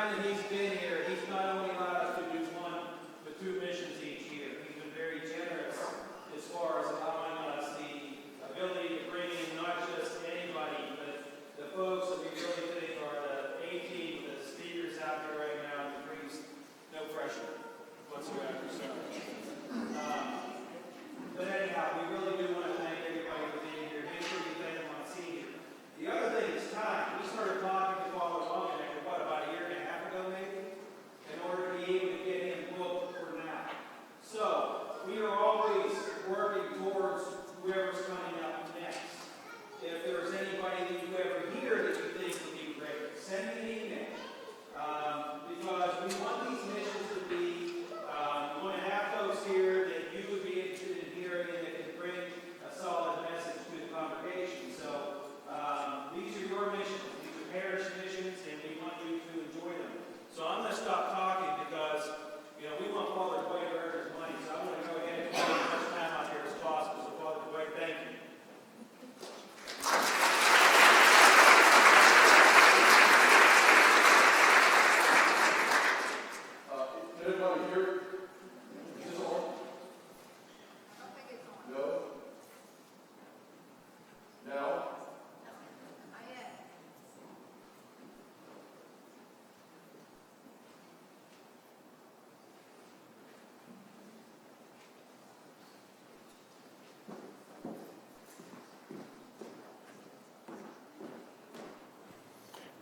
time that he's been here, he's not only allowed us to do one, but 2 missions each year. He's been very generous as far as allowing us the ability to bring in not just anybody, but the folks that we really think are the A-team, the speakers out there right now, and the priests. No pressure whatsoever. So, but anyhow, we really do want to thank everybody for being here. Make sure you thank them on seeing you. The other thing is time. We started talking to Father Longenecker, about a year and a half ago, maybe, in order to be able to get him booked for now. So, we are always working towards whoever's coming up next. If there's anybody that you ever hear that you think would be great, send me an email. Because we want these missions to be, we want to have folks here that you would be interested in hearing and that can bring a solid message to the congregation. So, these are your missions. These are parish missions, and we want you to enjoy them. So I'm going to stop talking because, we want Father Dwight to earn his money. So I want to go ahead and spend as much time out here as possible. So Father Dwight, thank you. Anybody here? Is this on? I think it's on. No? Now? Not yet.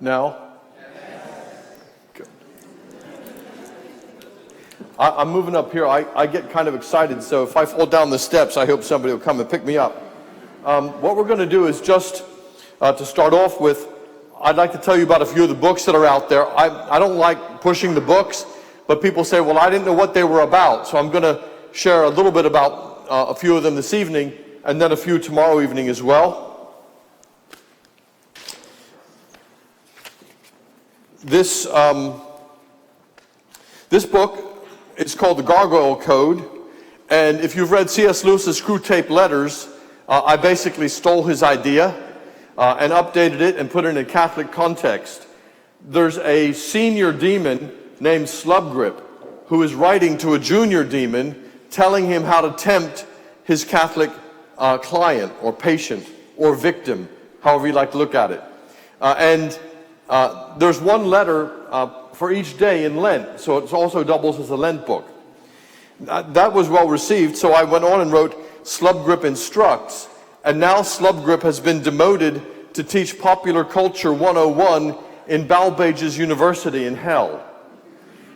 Now? Good. I'm moving up here. I get kind of excited, so if I fall down the steps, I hope somebody will come and pick me up. What we're going to do is just to start off with, I'd like to tell you about a few of the books that are out there. I don't like pushing the books, but people say, well, I didn't know what they were about, so I'm going to share a little bit about a few of them this evening, and then a few tomorrow evening as well. This book is called The Gargoyle Code, and if you've read C.S. Lewis's Screwtape Letters, I basically stole his idea and updated it and put it in a Catholic context. There's a senior demon named Slubgrip who is writing to a junior demon telling him how to tempt his Catholic client or patient or victim, however you like to look at it. There's one letter for each day in Lent, so it also doubles as a Lent book. That was well received, so I went on and wrote Slubgrip Instructs, and now Slubgrip has been demoted to teach Popular Culture 101 in Balbage's University in Hell.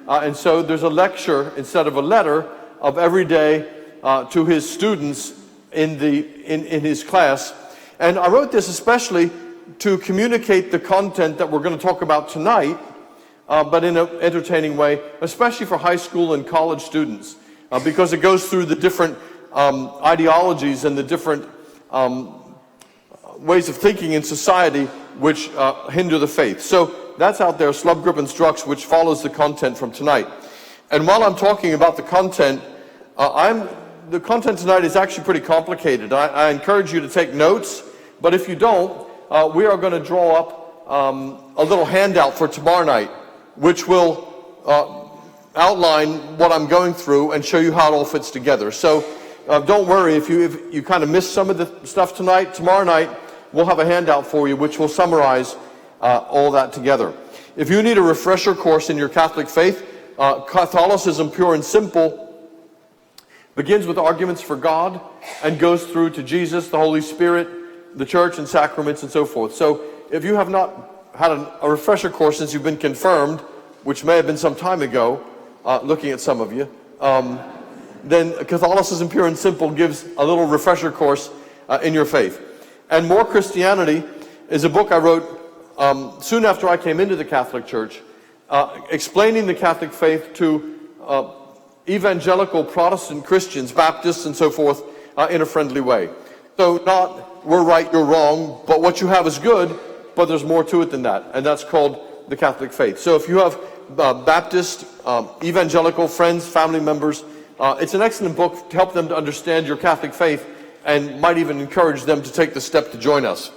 And so there's a lecture instead of a letter of every day to his students in his class. And I wrote this especially to communicate the content that we're going to talk about tonight, but in an entertaining way, especially for high school and college students, because it goes through the different ideologies and the different ways of thinking in society which hinder the faith. So that's out there, Slubgrip Instructs, which follows the content from tonight. And while I'm talking about the content, the content tonight is actually pretty complicated. I encourage you to take notes, but if you don't, we are going to draw up a little handout for tomorrow night, which will outline what I'm going through and show you how it all fits together. So don't worry if you kind of missed some of the stuff tonight. Tomorrow night, we'll have a handout for you which will summarize all that together. If you need a refresher course in your Catholic faith, Catholicism Pure and Simple begins with arguments for God and goes through to Jesus, the Holy Spirit, the church and sacraments and so forth. So if you have not had a refresher course since you've been confirmed, which may have been some time ago, looking at some of you, then Catholicism Pure and Simple gives a little refresher course in your faith. And More Christianity is a book I wrote soon after I came into the Catholic Church, explaining the Catholic faith to evangelical Protestant Christians, Baptists and so forth, in a friendly way. So not we're right, you're wrong, but what you have is good, but there's more to it than that, and that's called the Catholic faith. So if you have Baptist, evangelical friends, family members, it's an excellent book to help them to understand your Catholic faith and might even encourage them to take the step to join us.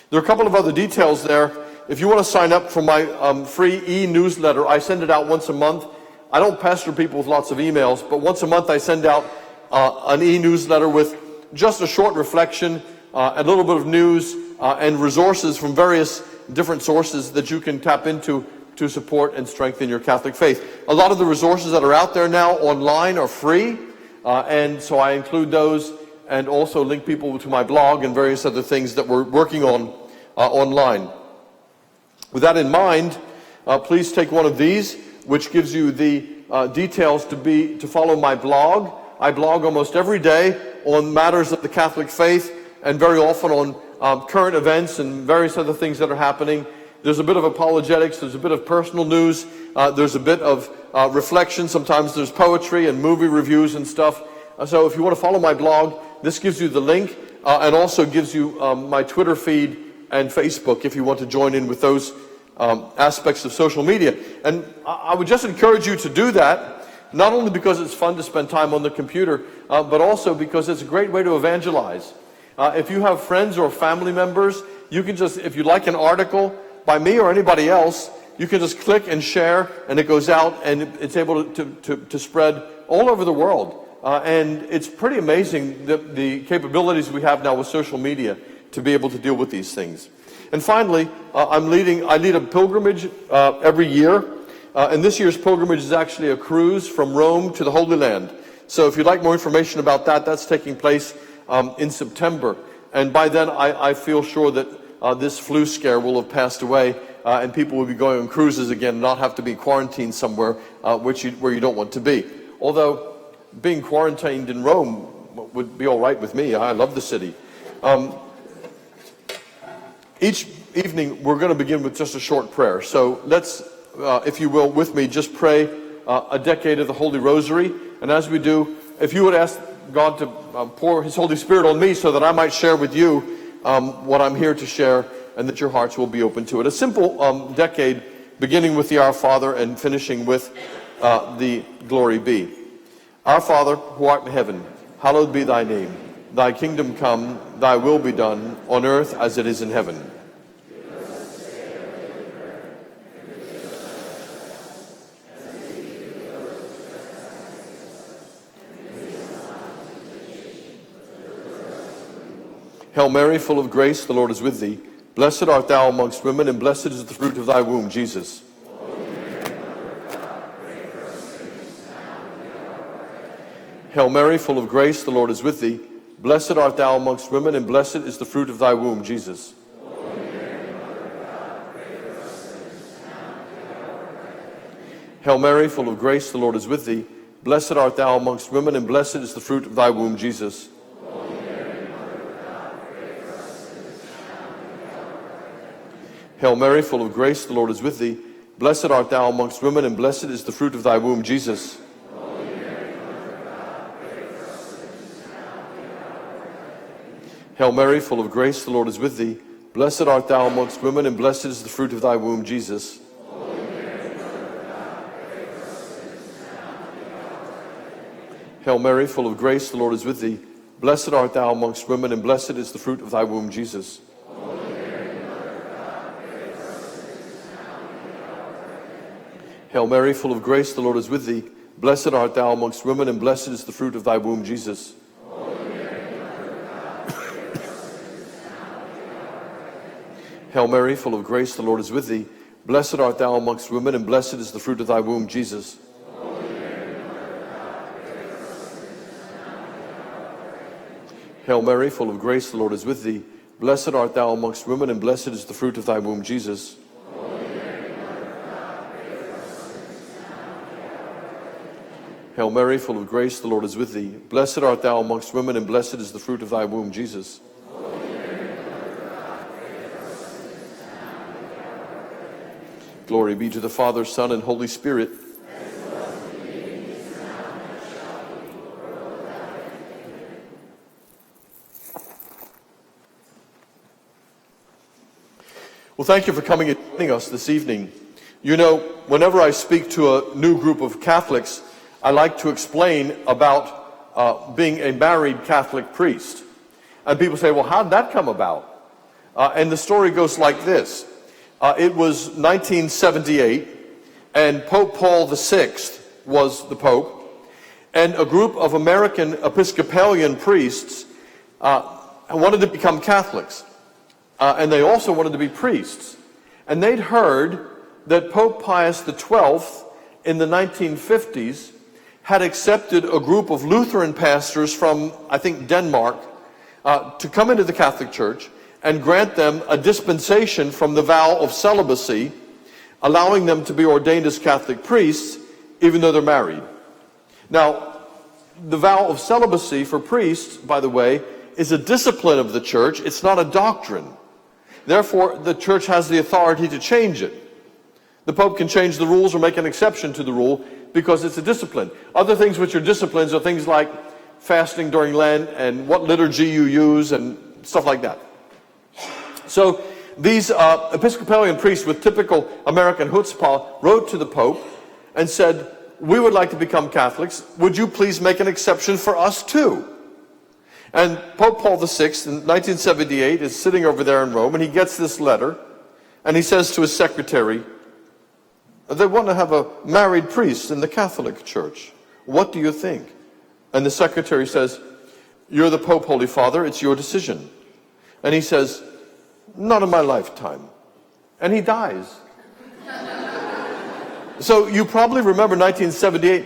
There are a couple of other details there if you want to sign up for my free e-newsletter, I send it out once a month. I don't pester people with lots of emails, but once a month I send out an e-newsletter with just a short reflection, a little bit of news, and resources from various different sources that you can tap into to support and strengthen your Catholic faith. A lot of the resources that are out there now online are free, and so I include those and also link people to my blog and various other things that we're working on online. With that in mind, please take one of these, which gives you the details to follow my blog. I blog almost every day on matters of the Catholic faith and very often on current events and various other things that are happening. There's a bit of apologetics, there's a bit of personal news, there's a bit of reflection, sometimes there's poetry and movie reviews and stuff. So if you want to follow my blog, this gives you the link and also gives you my Twitter feed and Facebook if you want to join in with those aspects of social media. And I would just encourage you to do that, not only because it's fun to spend time on the computer, but also because it's a great way to evangelize. If you have friends or family members, you can just, if you like an article by me or anybody else, you can just click and share, and it goes out, and it's able to spread all over the world. And it's pretty amazing the capabilities we have now with social media to be able to deal with these things. And finally, I lead a pilgrimage every year, and this year's pilgrimage is actually a cruise from Rome to the Holy Land. So if you'd like more information about that, that's taking place in September. And by then, I feel sure that this flu scare will have passed away, and people will be going on cruises again, not have to be quarantined somewhere where you don't want to be. Although being quarantined in Rome would be all right with me. I love the city. Each evening, we're going to begin with just a short prayer. So let's, if you will, with me, just pray a decade of the Holy Rosary. And as we do, if you would ask God to pour His Holy Spirit on me so that I might share with you what I'm here to share, and that your hearts will be open to it. A simple decade, beginning with the Our Father and finishing with the Glory Be. Our Father, who art in heaven, hallowed be thy name. Thy kingdom come, thy will be done, on earth as it is in heaven. Hail Mary, full of grace, the Lord is with thee. Blessed art thou amongst women, and blessed is the fruit of thy womb, Jesus. Hail Mary, full of grace, the Lord is with thee. Blessed art thou amongst women, and blessed is the fruit of thy womb, Jesus. Hail Mary, full of grace, the Lord is with thee. Blessed art thou amongst women, and blessed is the fruit of thy womb, Jesus. Hail Mary, full of grace, the Lord is with thee. Blessed art thou amongst women, and blessed is the fruit of thy womb, Jesus. Hail Mary, full of grace, the Lord is with thee. Blessed art thou amongst women, and blessed is the fruit of thy womb, Jesus. Hail Mary, full of grace, the Lord is with thee. Blessed art thou amongst women, and blessed is the fruit of thy womb, Jesus. Hail Mary, full of grace, the Lord is with thee. Blessed art thou amongst women, and blessed is the fruit of thy womb, Jesus. Hail Mary, full of grace, the Lord is with thee. Blessed art thou amongst women, and blessed is the fruit of thy womb, Jesus. Hail Mary, full of grace, the Lord is with thee. Blessed art thou amongst women, and blessed is the fruit of thy womb, Jesus. Hail Mary, full of grace, the Lord is with thee. Blessed art thou amongst women, and blessed is the fruit of thy womb, Jesus. Glory be to the Father, Son, and Holy Spirit. Well, thank you for coming and joining us this evening. You know, whenever I speak to a new group of Catholics, I like to explain about being a married Catholic priest. And people say, well, how did that come about? And the story goes like this. It was 1978, and Pope Paul VI was the Pope, and a group of American Episcopalian priests wanted to become Catholics, and they also wanted to be priests. And they'd heard that Pope Pius XII in the 1950s had accepted a group of Lutheran pastors from, I think, Denmark, to come into the Catholic Church and grant them a dispensation from the vow of celibacy, allowing them to be ordained as Catholic priests, even though they're married. Now, the vow of celibacy for priests, by the way, is a discipline of the Church. It's not a doctrine. Therefore, the Church has the authority to change it. The Pope can change the rules or make an exception to the rule because it's a discipline. Other things which are disciplines are things like fasting during Lent and what liturgy you use and stuff like that. So these Episcopalian priests with typical American chutzpah wrote to the Pope and said, "We would like to become Catholics. Would you please make an exception for us too?" And Pope Paul VI in 1978 is sitting over there in Rome, and he gets this letter, and he says to his secretary, "They want to have a married priest in the Catholic Church. What do you think?" And the secretary says, "You're the Pope, Holy Father. It's your decision." And he says, "Not in my lifetime." And he dies. So you probably remember 1978,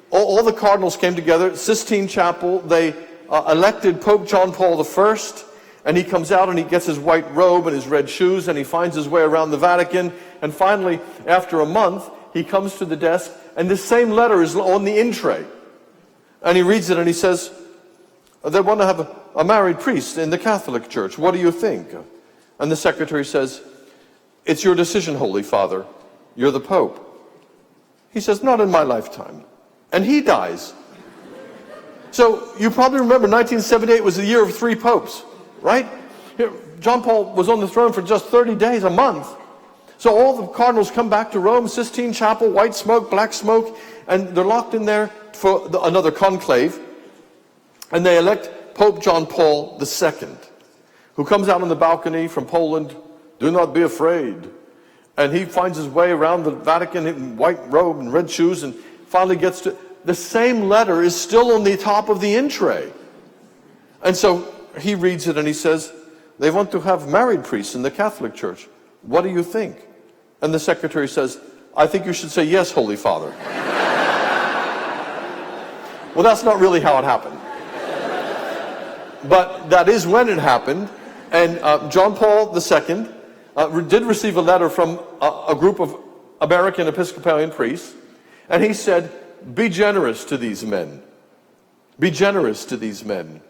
all the cardinals came together, Sistine Chapel, they elected Pope John Paul I, and he comes out and he gets his white robe and his red shoes and he finds his way around the Vatican, and finally, after a month, he comes to the desk and the same letter is on the in tray. And he reads it and he says, "They want to have a married priest in the Catholic Church. What do you think?" And the secretary says, "It's your decision, Holy Father. You're the Pope." He says, "Not in my lifetime." And he dies. So you probably remember 1978 was the year of 3 popes, right? John Paul was on the throne for just 30 days, a month. So all the cardinals come back to Rome, Sistine Chapel, white smoke, black smoke, and they're locked in there for another conclave. And they elect Pope John Paul II, who comes out on the balcony from Poland, "Do not be afraid." And he finds his way around the Vatican in white robe and red shoes and finally gets to... The same letter is still on the top of the in tray. And so he reads it and he says, "They want to have married priests in the Catholic Church. What do you think?" And the secretary says, "I think you should say yes, Holy Father." Well, that's not really how it happened. But that is when it happened. And John Paul II did receive a letter from a group of American Episcopalian priests. And he said, "Be generous to these men. Be generous to these men."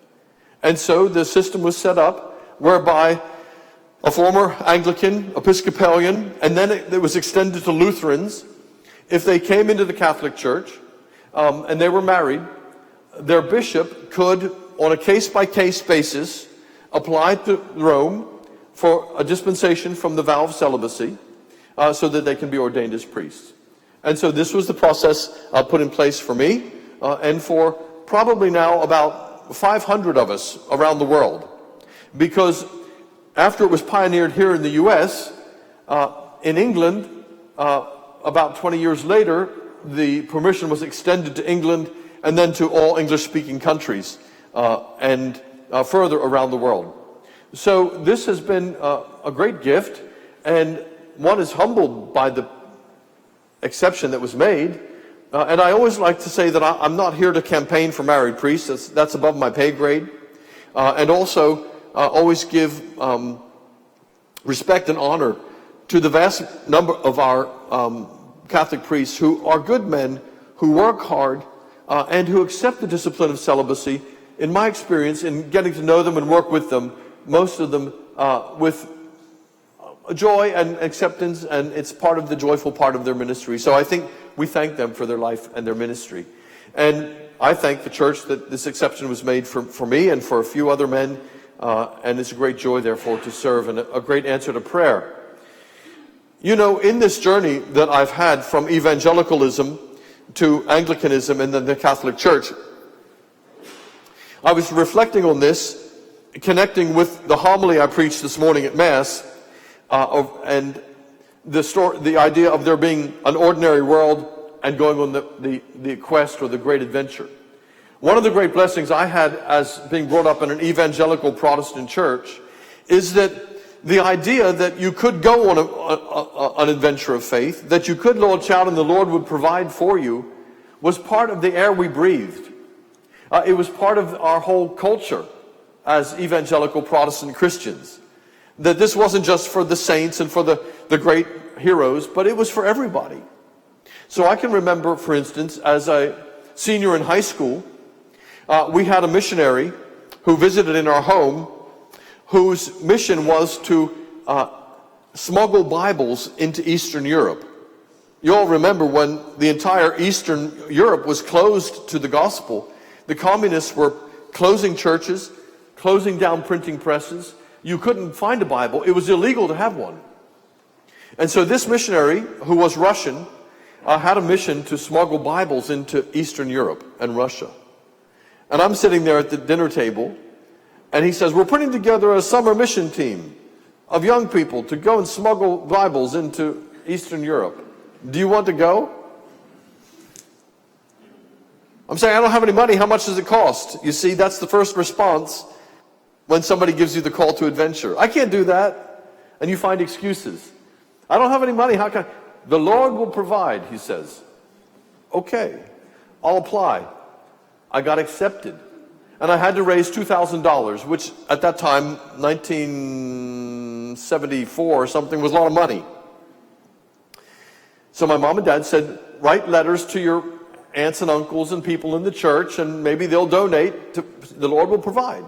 And so the system was set up whereby a former Anglican, Episcopalian, and then it was extended to Lutherans, if they came into the Catholic Church and they were married, their bishop could, on a case-by-case basis, apply to Rome for a dispensation from the vow of celibacy so that they can be ordained as priests. And so this was the process put in place for me and for probably now about 500 of us around the world. Because after it was pioneered here in the U.S., in England, about 20 years later, the permission was extended to England and then to all English-speaking countries and further around the world. So this has been a great gift, and one is humbled by the exception that was made. And I always like to say that I'm not here to campaign for married priests. That's above my pay grade. And also always give respect and honor to the vast number of our Catholic priests who are good men, who work hard, and who accept the discipline of celibacy. In my experience, in getting to know them and work with them, most of them with joy and acceptance, and it's part of the joyful part of their ministry. So I think we thank them for their life and their ministry. And I thank the Church that this exception was made for me and for a few other men, and it's a great joy, therefore, to serve and a great answer to prayer. You know, in this journey that I've had from evangelicalism to Anglicanism and then the Catholic Church, I was reflecting on this, connecting with the homily I preached this morning at Mass, and the idea of there being an ordinary world and going on the quest or the great adventure. One of the great blessings I had as being brought up in an evangelical Protestant church is that the idea that you could go on an adventure of faith, that you could launch out and the Lord would provide for you, was part of the air we breathed. It was part of our whole culture as evangelical Protestant Christians. That this wasn't just for the saints and for the great heroes, but it was for everybody. So I can remember, for instance, as a senior in high school, we had a missionary who visited in our home whose mission was to smuggle Bibles into Eastern Europe. You all remember when the entire Eastern Europe was closed to the gospel, the communists were closing churches, closing down printing presses. You couldn't find a Bible. It was illegal to have one. And so this missionary, who was Russian, had a mission to smuggle Bibles into Eastern Europe and Russia. And I'm sitting there at the dinner table, and he says, we're putting together a summer mission team of young people to go and smuggle Bibles into Eastern Europe. Do you want to go? I'm saying, I don't have any money. How much does it cost? You see, that's the first response when somebody gives you the call to adventure. I can't do that. And you find excuses. I don't have any money. How can I? The Lord will provide, he says. Okay, I'll apply. I got accepted. And I had to raise $2,000, which at that time, 1974 or something, was a lot of money. So my mom and dad said, write letters to your aunts and uncles and people in the church, and maybe they'll donate. The Lord will provide.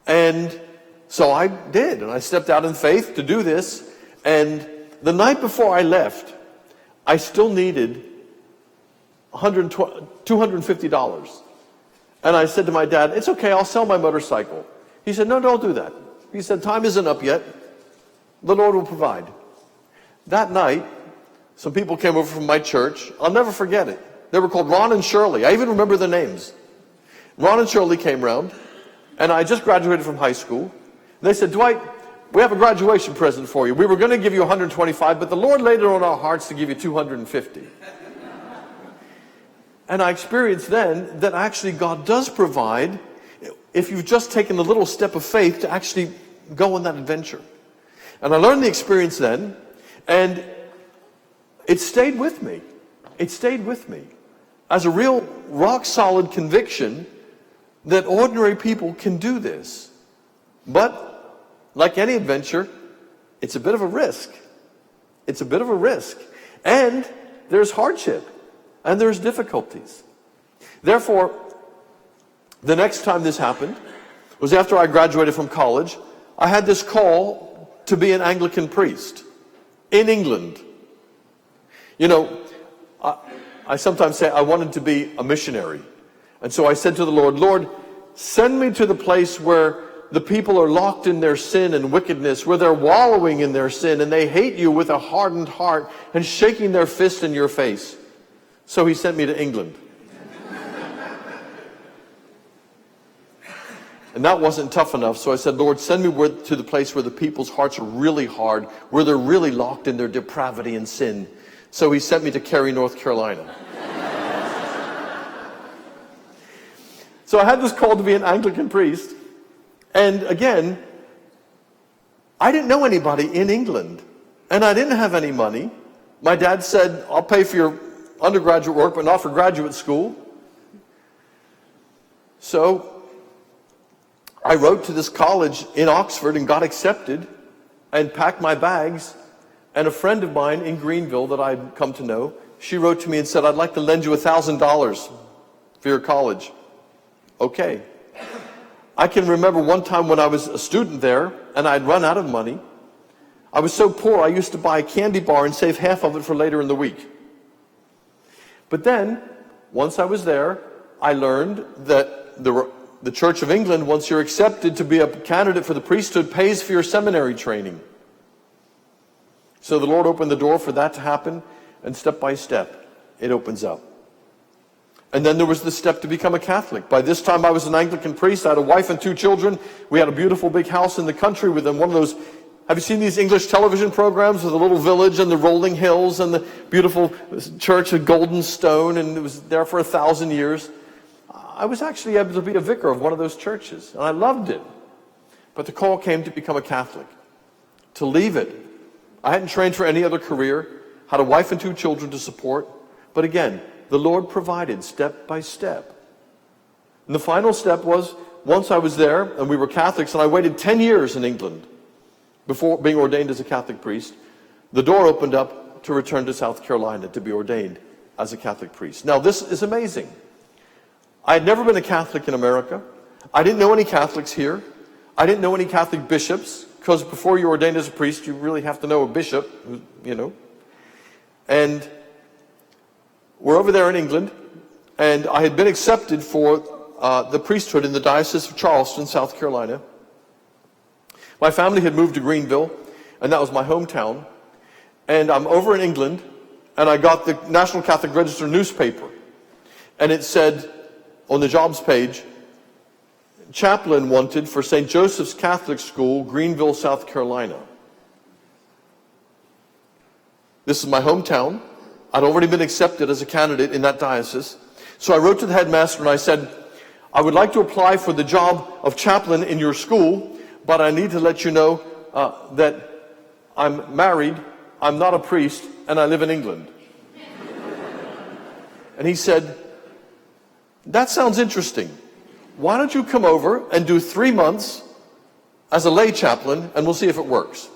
And so I did, and I stepped out in faith to do this. And the night before I left, I still needed $250. And I said to my dad, it's okay, I'll sell my motorcycle. He said, no, don't do that. He said, time isn't up yet. The Lord will provide. That night, some people came over from my church. I'll never forget it. They were called Ron and Shirley. I even remember their names. Ron and Shirley came round, and I just graduated from high school. They said, Dwight, we have a graduation present for you. We were going to give you 125, but the Lord laid it on our hearts to give you 250. And I experienced then that actually God does provide if you've just taken a little step of faith to actually go on that adventure. And I learned the experience then, and it stayed with me. It stayed with me as a real rock-solid conviction that ordinary people can do this. But, like any adventure, it's a bit of a risk. It's a bit of a risk. And there's hardship. And there's difficulties. Therefore, the next time this happened was after I graduated from college. I had this call to be an Anglican priest in England. You know, I sometimes say I wanted to be a missionary. And so I said to the Lord, Lord, send me to the place where the people are locked in their sin and wickedness, where they're wallowing in their sin and they hate you with a hardened heart and shaking their fist in your face. So he sent me to England. And that wasn't tough enough, so I said, Lord, send me to the place where the people's hearts are really hard, where they're really locked in their depravity and sin. So he sent me to Cary, North Carolina. So I had this call to be an Anglican priest. And again, I didn't know anybody in England. And I didn't have any money. My dad said, I'll pay for your undergraduate work, but not for graduate school. So I wrote to this college in Oxford and got accepted and packed my bags. And a friend of mine in Greenville that I'd come to know, she wrote to me and said, I'd like to lend you $1,000 for your college. Okay. I can remember one time when I was a student there and I'd run out of money. I was so poor I used to buy a candy bar and save half of it for later in the week. But then, once I was there, I learned that the Church of England, once you're accepted to be a candidate for the priesthood, pays for your seminary training. So the Lord opened the door for that to happen, and step by step, it opens up. And then there was the step to become a Catholic. By this time, I was an Anglican priest. I had a wife and 2 children. We had a beautiful big house in the country with one of those Have you seen these English television programs with the little village and the rolling hills and the beautiful church of golden stone, and it was there for 1,000 years? I was actually able to be a vicar of one of those churches, and I loved it. But the call came to become a Catholic, to leave it. I hadn't trained for any other career, had a wife and 2 children to support. But again, the Lord provided step by step. And the final step was, once I was there, and we were Catholics, and I waited 10 years in England before being ordained as a Catholic priest, the door opened up to return to South Carolina to be ordained as a Catholic priest. Now, this is amazing. I had never been a Catholic in America. I didn't know any Catholics here. I didn't know any Catholic bishops, because before you're ordained as a priest, you really have to know a bishop, you know. And we're over there in England, and I had been accepted for the priesthood in the Diocese of Charleston, South Carolina. My family had moved to Greenville, and that was my hometown. And I'm over in England, and I got the National Catholic Register newspaper. And it said on the jobs page, chaplain wanted for St. Joseph's Catholic School, Greenville, South Carolina. This is my hometown. I'd already been accepted as a candidate in that diocese. So I wrote to the headmaster and I said, I would like to apply for the job of chaplain in your school, but I need to let you know that I'm married, I'm not a priest, and I live in England. And he said, that sounds interesting. Why don't you come over and do 3 months as a lay chaplain, and we'll see if it works.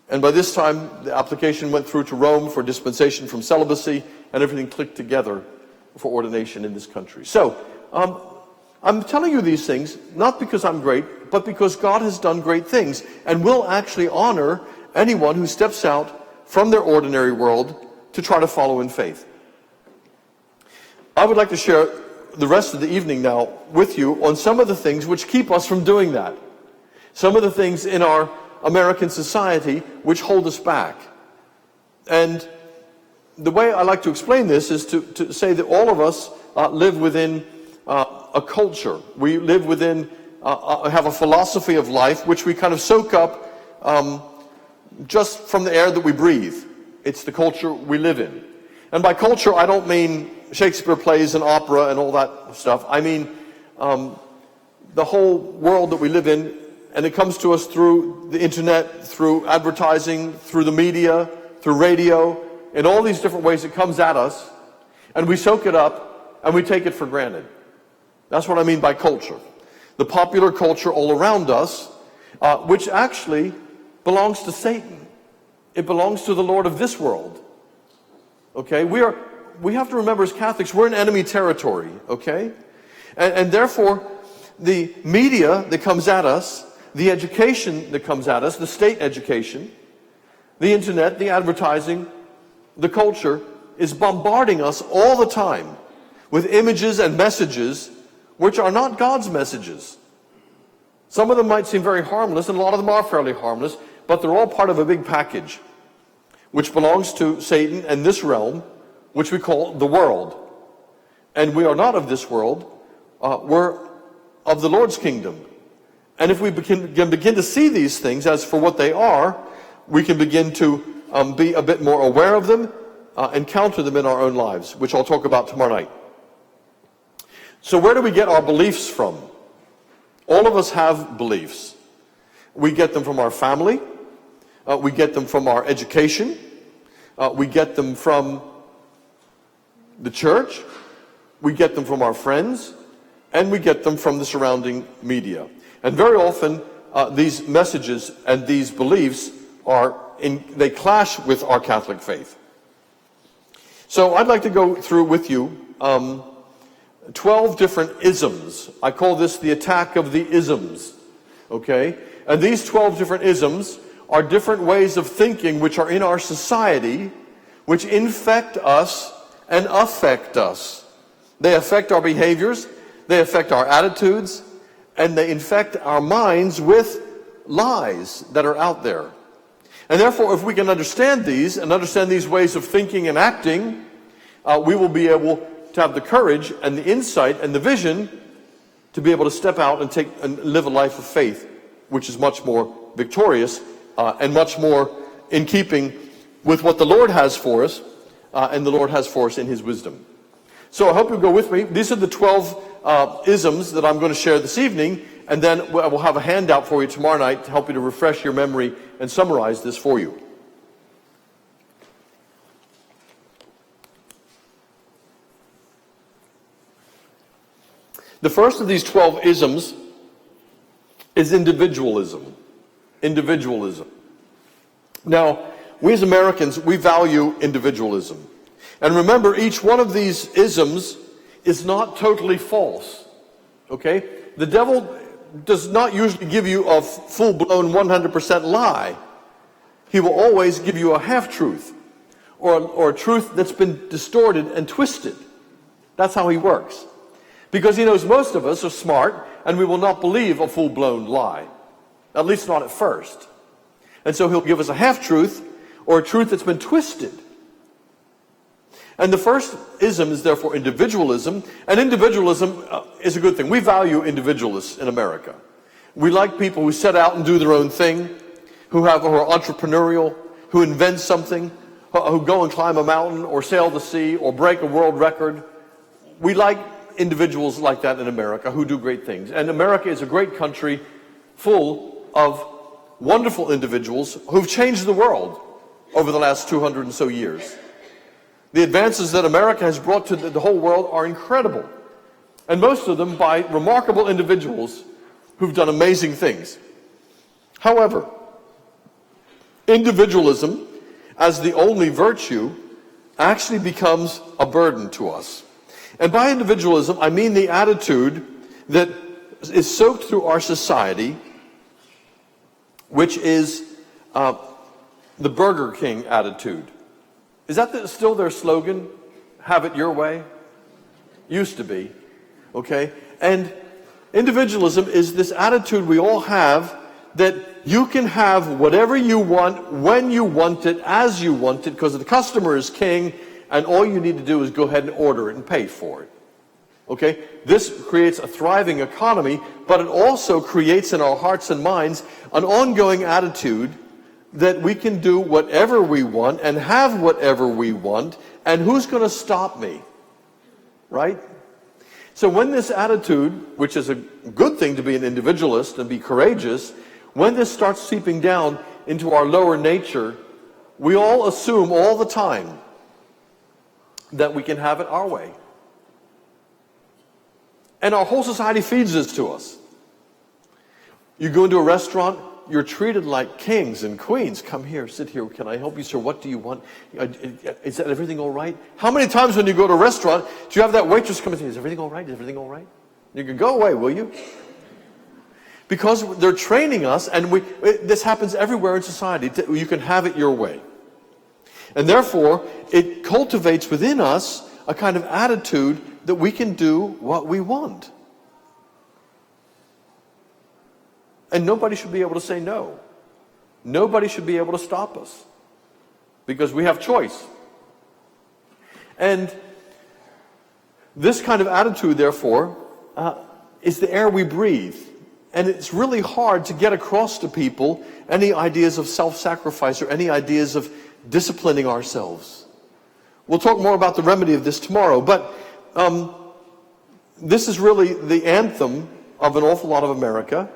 And by this time, the application went through to Rome for dispensation from celibacy, and everything clicked together for ordination in this country. So, I'm telling you these things, not because I'm great, but because God has done great things, and will actually honor anyone who steps out from their ordinary world to try to follow in faith. I would like to share the rest of the evening now with you on some of the things which keep us from doing that. Some of the things in our American society which hold us back. And the way I like to explain this is to say that all of us live within a culture. We live within, have a philosophy of life which we kind of soak up just from the air that we breathe. It's the culture we live in. And by culture, I don't mean Shakespeare plays and opera and all that stuff. I mean the whole world that we live in, and it comes to us through the internet, through advertising, through the media, through radio, in all these different ways it comes at us, and we soak it up and we take it for granted. That's what I mean by culture. The popular culture all around us, which actually belongs to Satan. It belongs to the Lord of this world. Okay? We have to remember as Catholics, we're in enemy territory. Okay? And therefore, the media that comes at us, the education that comes at us, the state education, the internet, the advertising, the culture is bombarding us all the time with images and messages which are not God's messages. Some of them might seem very harmless, and a lot of them are fairly harmless, but they're all part of a big package which belongs to Satan and this realm, which we call the world. And we are not of this world. We're of the Lord's kingdom. And if we can begin to see these things as for what they are, we can begin to be a bit more aware of them, encounter them in our own lives, which I'll talk about tomorrow night. So where do we get our beliefs from? All of us have beliefs. We get them from our family. We get them from our education. We get them from the church. We get them from our friends. And we get them from the surrounding media. And very often, these messages and these beliefs they clash with our Catholic faith. So I'd like to go through with you 12 different isms. I call this the attack of the isms. Okay? And these 12 different isms are different ways of thinking which are in our society, which infect us and affect us. They affect our behaviors, they affect our attitudes, and they infect our minds with lies that are out there. And therefore, if we can understand these and understand these ways of thinking and acting, we will be able to have the courage and the insight and the vision to be able to step out and live a life of faith, which is much more victorious and much more in keeping with what the Lord has for us, and the Lord has for us in his wisdom. So I hope you'll go with me. These are the 12 isms that I'm going to share this evening, and then we'll have a handout for you tomorrow night to help you to refresh your memory and summarize this for you. The first of these 12 isms is individualism. Individualism. Now, we as Americans, we value individualism. And remember, each one of these isms is not totally false. Okay? The devil does not usually give you a full-blown 100% lie. He will always give you a half-truth, or a truth that's been distorted and twisted. That's how he works. Because he knows most of us are smart, and we will not believe a full-blown lie. At least not at first. And so he'll give us a half-truth, or a truth that's been twisted. And the first ism is therefore individualism, and individualism is a good thing. We value individualists in America. We like people who set out and do their own thing, who are entrepreneurial, who invent something, who go and climb a mountain, or sail the sea, or break a world record. We like individuals like that in America who do great things. And America is a great country full of wonderful individuals who've changed the world over the last 200 and so years. The advances that America has brought to the whole world are incredible. And most of them by remarkable individuals who've done amazing things. However, individualism as the only virtue actually becomes a burden to us. And by individualism, I mean the attitude that is soaked through our society, which is the Burger King attitude. Is that still their slogan? Have it your way? Used to be. Okay? And individualism is this attitude we all have that you can have whatever you want, when you want it, as you want it, because the customer is king, and all you need to do is go ahead and order it and pay for it. Okay? This creates a thriving economy, but it also creates in our hearts and minds an ongoing attitude that we can do whatever we want and have whatever we want, and who's going to stop me? Right? So when this attitude, which is a good thing to be an individualist and be courageous, when this starts seeping down into our lower nature, we all assume all the time that we can have it our way. And our whole society feeds this to us. You go into a restaurant, you're treated like kings and queens. Come here, sit here. Can I help you, sir? What do you want? Is that everything all right? How many times when you go to a restaurant, do you have that waitress come and say, is everything all right? Is everything all right? You can go away, will you? Because they're training us, and this happens everywhere in society. You can have it your way. And therefore, it cultivates within us a kind of attitude that we can do what we want. And nobody should be able to say no. Nobody should be able to stop us. Because we have choice. And this kind of attitude, therefore, is the air we breathe. And it's really hard to get across to people any ideas of self-sacrifice or any ideas of disciplining ourselves. We'll talk more about the remedy of this tomorrow, but this is really the anthem of an awful lot of America.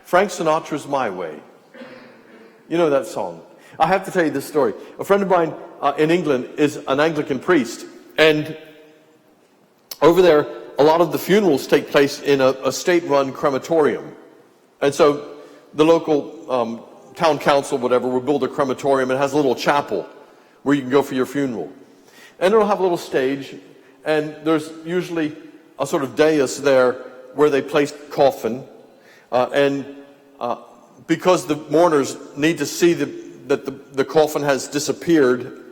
Frank Sinatra's My Way. You know that song. I have to tell you this story. A friend of mine in England is an Anglican priest, and over there, a lot of the funerals take place in a state-run crematorium. And so the local town council, whatever, will build a crematorium. It has a little chapel where you can go for your funeral. And it'll have a little stage, and there's usually a sort of dais there where they place the coffin. Because the mourners need to see that the coffin has disappeared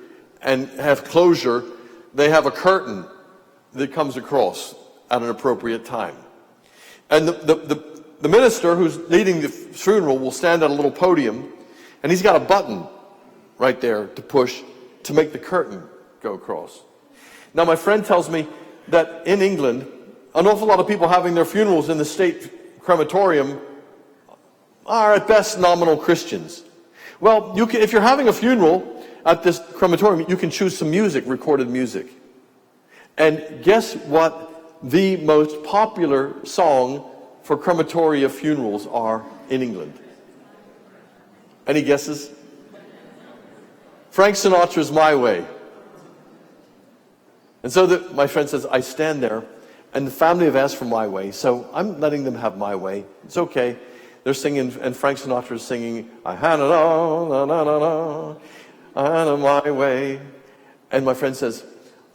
and have closure, they have a curtain that comes across at an appropriate time. And the minister who's leading the funeral will stand at a little podium, and he's got a button right there to push to make the curtain go across. Now, my friend tells me that in England, an awful lot of people having their funerals in the state crematorium are at best nominal Christians. Well, you can, if you're having a funeral at this crematorium, you can choose some music, recorded music. And guess what the most popular song for crematoria funerals are in England? Any guesses? Frank Sinatra's My Way. And so my friend says, I stand there, and the family have asked for My Way, so I'm letting them have My Way. It's okay. They're singing, and Frank Sinatra is singing, I had it all, na na na na, I had it my way. And my friend says,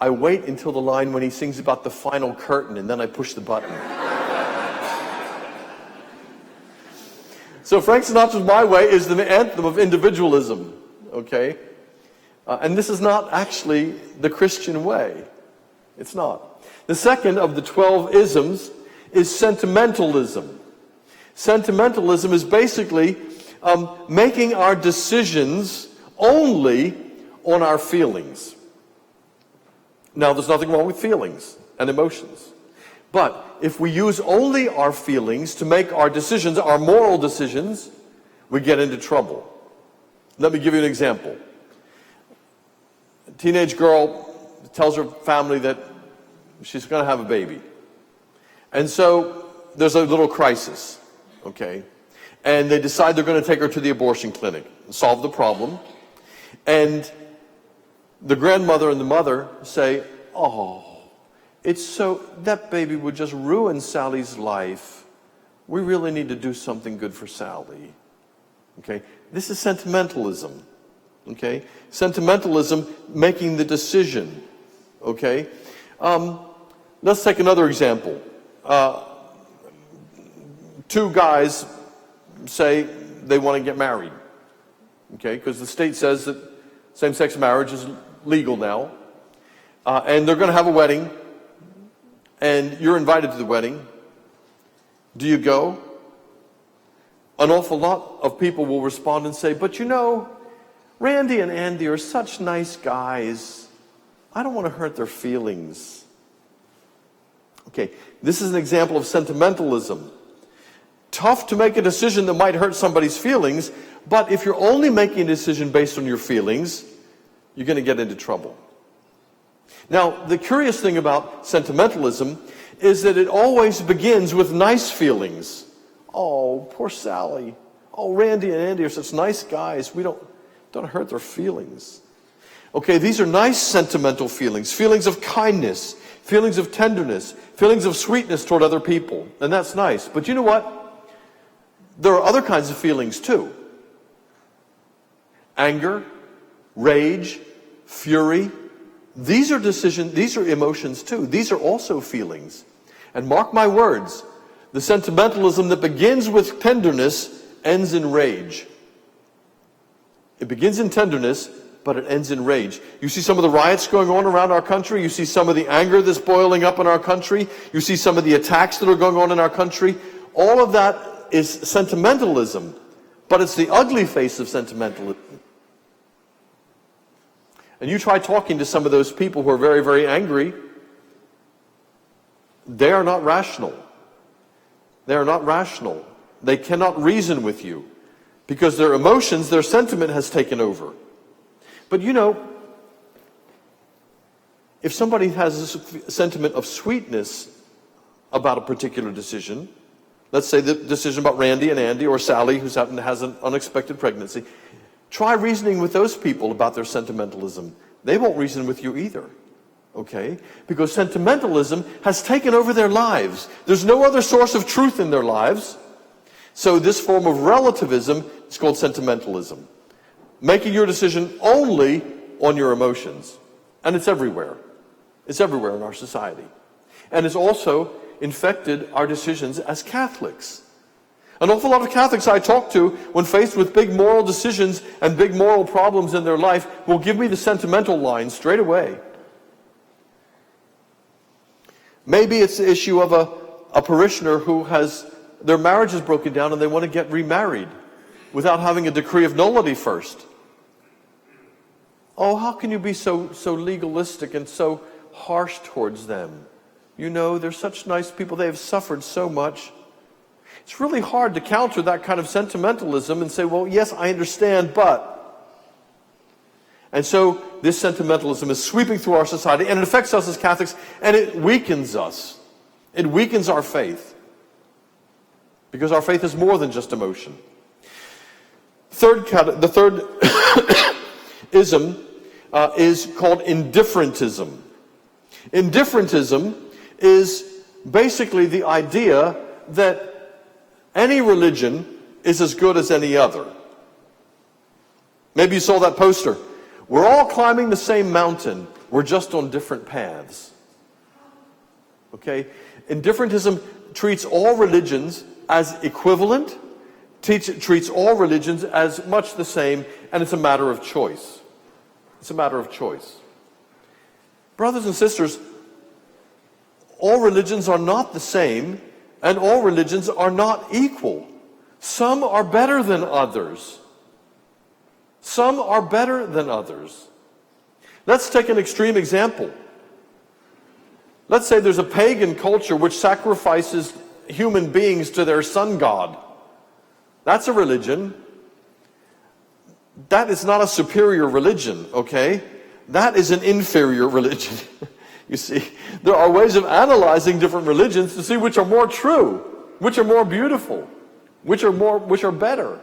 I wait until the line when he sings about the final curtain, and then I push the button. So Frank Sinatra's My Way is the anthem of individualism, okay? And this is not actually the Christian way. It's not. The second of the 12 isms is sentimentalism. Sentimentalism is basically making our decisions only on our feelings. Now, there's nothing wrong with feelings and emotions. But if we use only our feelings to make our decisions, our moral decisions, we get into trouble. Let me give you an example. A teenage girl tells her family that she's going to have a baby. And so there's a little crisis, okay? And they decide they're going to take her to the abortion clinic and solve the problem. And the grandmother and the mother say, oh, it's so, that baby would just ruin Sally's life. We really need to do something good for Sally. Okay? This is sentimentalism. Okay? Sentimentalism, making the decision. Okay? Let's take another example. Two guys say they want to get married. Okay? Because the state says that same-sex marriage is legal now. And they're going to have a wedding. And you're invited to the wedding. Do you go? An awful lot of people will respond and say, but you know, Randy and Andy are such nice guys. I don't want to hurt their feelings. Okay, this is an example of sentimentalism. Tough to make a decision that might hurt somebody's feelings, but if you're only making a decision based on your feelings, you're going to get into trouble. Now, the curious thing about sentimentalism is that it always begins with nice feelings. Oh, poor Sally. Oh, Randy and Andy are such nice guys. We don't hurt their feelings. Okay, these are nice sentimental feelings. Feelings of kindness, feelings of tenderness, feelings of sweetness toward other people. And that's nice. But you know what? There are other kinds of feelings too. Anger, rage, fury. These are emotions too. These are also feelings. And mark my words, the sentimentalism that begins with tenderness ends in rage. It begins in tenderness, but it ends in rage. You see some of the riots going on around our country. You see some of the anger that's boiling up in our country. You see some of the attacks that are going on in our country. All of that is sentimentalism, but it's the ugly face of sentimentalism. And you try talking to some of those people who are very, very angry. They are not rational. They are not rational. They cannot reason with you because their emotions, their sentiment has taken over. But you know, if somebody has a sentiment of sweetness about a particular decision, let's say the decision about Randy and Andy or Sally who has an unexpected pregnancy, try reasoning with those people about their sentimentalism. They won't reason with you either. Okay? Because sentimentalism has taken over their lives. There's no other source of truth in their lives. So this form of relativism is called sentimentalism. Making your decision only on your emotions. And it's everywhere. It's everywhere in our society. And it's also infected our decisions as Catholics. An awful lot of Catholics I talk to, when faced with big moral decisions and big moral problems in their life, will give me the sentimental line straight away. Maybe it's the issue of a parishioner who has their marriage is broken down and they want to get remarried without having a decree of nullity first. Oh, how can you be so legalistic and so harsh towards them? You know, they're such nice people. They have suffered so much. It's really hard to counter that kind of sentimentalism and say, well, yes, I understand, but. And so this sentimentalism is sweeping through our society, and it affects us as Catholics, and it weakens us. It weakens our faith. Because our faith is more than just emotion. The third ism is called indifferentism. Indifferentism is basically the idea that any religion is as good as any other. Maybe you saw that poster. We're all climbing the same mountain. We're just on different paths. Okay? Indifferentism treats all religions as equivalent, treats all religions as much the same, and it's a matter of choice. It's a matter of choice. Brothers and sisters, all religions are not the same, and all religions are not equal. Some are better than others. Some are better than others. Let's take an extreme example. Let's say there's a pagan culture which sacrifices human beings to their sun god. That's a religion. That is not a superior religion, okay? That is an inferior religion. You see, there are ways of analyzing different religions to see which are more true, which are more beautiful, which are better.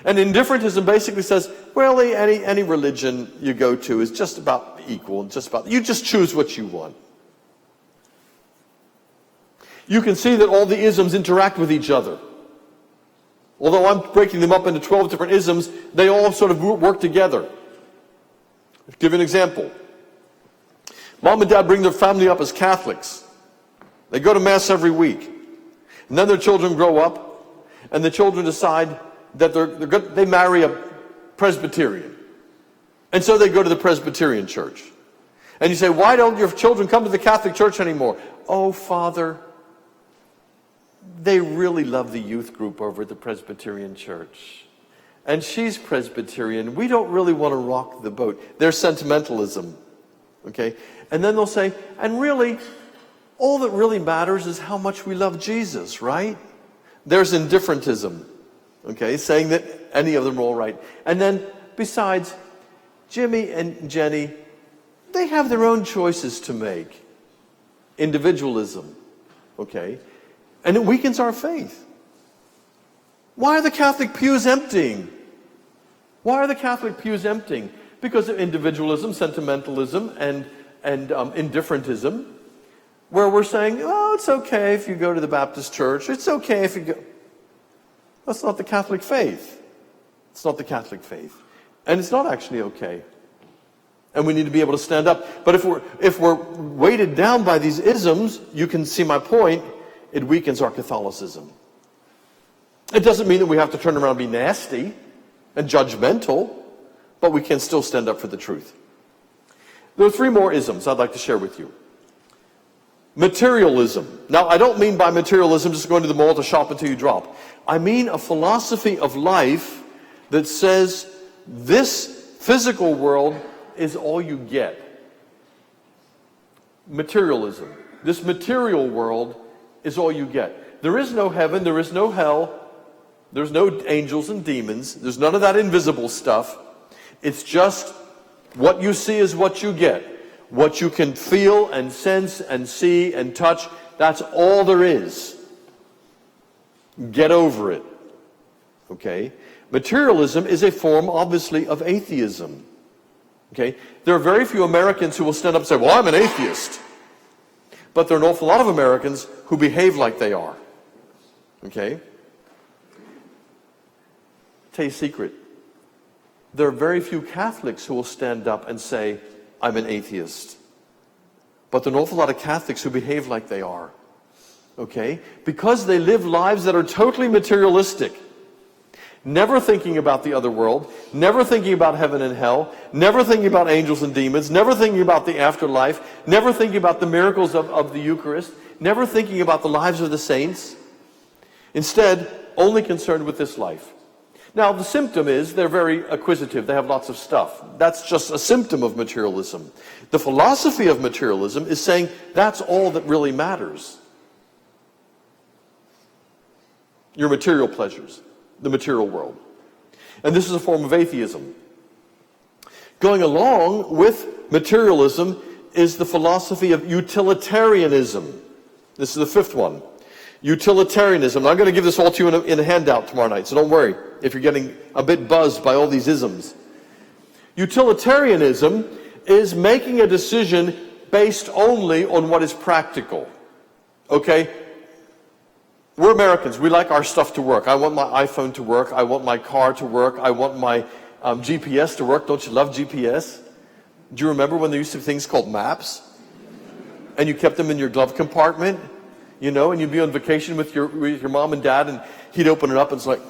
And indifferentism basically says, well, any religion you go to is just about equal, you just choose what you want. You can see that all the isms interact with each other. Although I'm breaking them up into 12 different isms, they all sort of work together. I'll give you an example. Mom and dad bring their family up as Catholics. They go to Mass every week. And then their children grow up, and the children decide that they marry a Presbyterian. And so they go to the Presbyterian church. And you say, why don't your children come to the Catholic Church anymore? Oh, Father, they really love the youth group over at the Presbyterian church. And she's Presbyterian. We don't really want to rock the boat. There's sentimentalism. Okay? And then they'll say, and really, all that really matters is how much we love Jesus, right? There's indifferentism. Okay? Saying that any of them are all right. And then, besides, Jimmy and Jenny, they have their own choices to make. Individualism. Okay? And it weakens our faith. Why are the Catholic pews emptying? Why are the Catholic pews emptying? Because of individualism, sentimentalism, and indifferentism, where we're saying, oh, it's okay if you go to the Baptist church. It's okay if you go. That's not the Catholic faith. It's not the Catholic faith. And it's not actually okay. And we need to be able to stand up. But if we're weighted down by these isms, you can see my point, it weakens our Catholicism. It doesn't mean that we have to turn around and be nasty and judgmental, but we can still stand up for the truth. There are 3 more isms I'd like to share with you. Materialism. Now, I don't mean by materialism just going to the mall to shop until you drop. I mean a philosophy of life that says this physical world is all you get. Materialism. This material world is all you get. There is no heaven, there is no hell, there's no angels and demons, there's none of that invisible stuff. It's just what you see is what you get. What you can feel and sense and see and touch, that's all there is. Get over it. Okay? Materialism is a form, obviously, of atheism. Okay? There are very few Americans who will stand up and say, well, I'm an atheist. But there are an awful lot of Americans who behave like they are. Okay? I'll tell you a secret. There are very few Catholics who will stand up and say, I'm an atheist. But there are an awful lot of Catholics who behave like they are. Okay? Because they live lives that are totally materialistic. Never thinking about the other world, never thinking about heaven and hell, never thinking about angels and demons, never thinking about the afterlife, never thinking about the miracles of the Eucharist, never thinking about the lives of the saints. Instead, only concerned with this life. Now, the symptom is they're very acquisitive. They have lots of stuff. That's just a symptom of materialism. The philosophy of materialism is saying that's all that really matters. your material pleasures, the material world. And this is a form of atheism. Going along with materialism is the philosophy of utilitarianism. This is the fifth one. Utilitarianism. I'm going to give this all to you in a handout tomorrow night, so don't worry if you're getting a bit buzzed by all these isms. Utilitarianism is making a decision based only on what is practical. Okay? We're Americans. We like our stuff to work. I want my iPhone to work. I want my car to work. I want my GPS to work. Don't you love GPS? Do you remember when there used to be things called maps? And you kept them in your glove compartment? You know, and you'd be on vacation with your mom and dad, and he'd open it up, and it's like,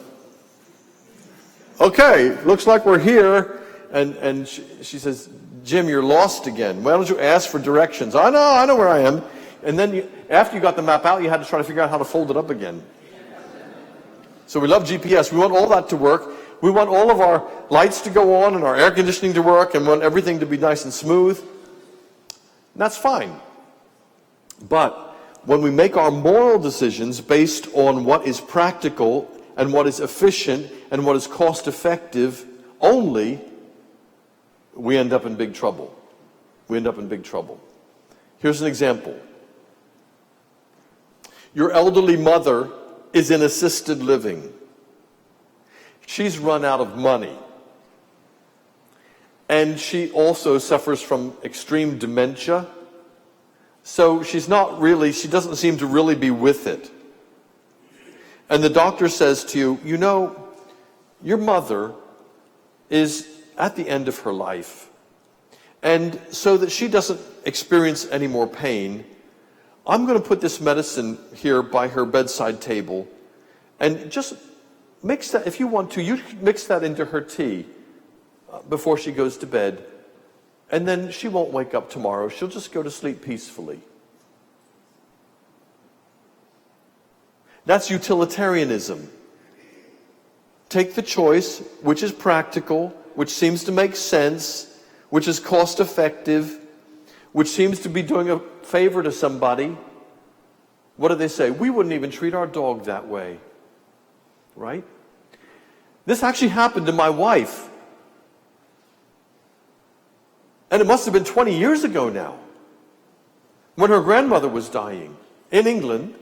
okay, looks like we're here. And she says, Jim, you're lost again. Why don't you ask for directions? I know where I am. And then after you got the map out, you had to try to figure out how to fold it up again. So we love GPS. We want all that to work. We want all of our lights to go on and our air conditioning to work and want everything to be nice and smooth. And that's fine. But when we make our moral decisions based on what is practical and what is efficient and what is cost effective only, we end up in big trouble. We end up in big trouble. Here's an example. Your elderly mother is in assisted living. She's run out of money. And she also suffers from extreme dementia. So she doesn't seem to really be with it. And the doctor says to you, you know, your mother is at the end of her life. And so that she doesn't experience any more pain, I'm going to put this medicine here by her bedside table. And just mix that, if you want to, you can mix that into her tea before she goes to bed. And then she won't wake up tomorrow. She'll just go to sleep peacefully. That's utilitarianism. Take the choice, which is practical, which seems to make sense, which is cost effective, which seems to be doing a favor to somebody. What do they say? We wouldn't even treat our dog that way. Right? This actually happened to my wife. And it must have been 20 years ago now, when her grandmother was dying in England.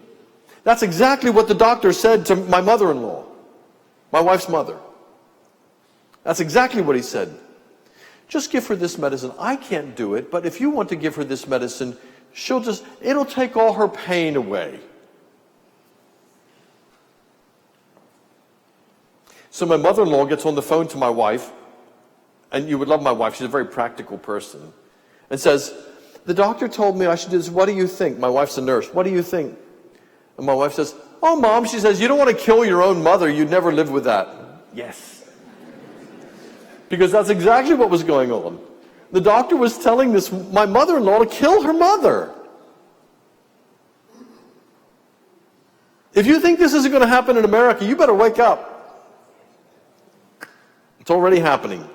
That's exactly what the doctor said to my mother-in-law, my wife's mother. That's exactly what he said. Just give her this medicine. I can't do it, but if you want to give her this medicine, it'll take all her pain away. So my mother-in-law gets on the phone to my wife, and you would love my wife, she's a very practical person, and says, the doctor told me I should do this. What do you think? My wife's a nurse. What do you think? And my wife says, oh, Mom, she says, you don't want to kill your own mother. You'd never live with that. Yes. Because that's exactly what was going on. The doctor was telling my mother-in-law to kill her mother. If you think this isn't going to happen in America, you better wake up. It's already happening.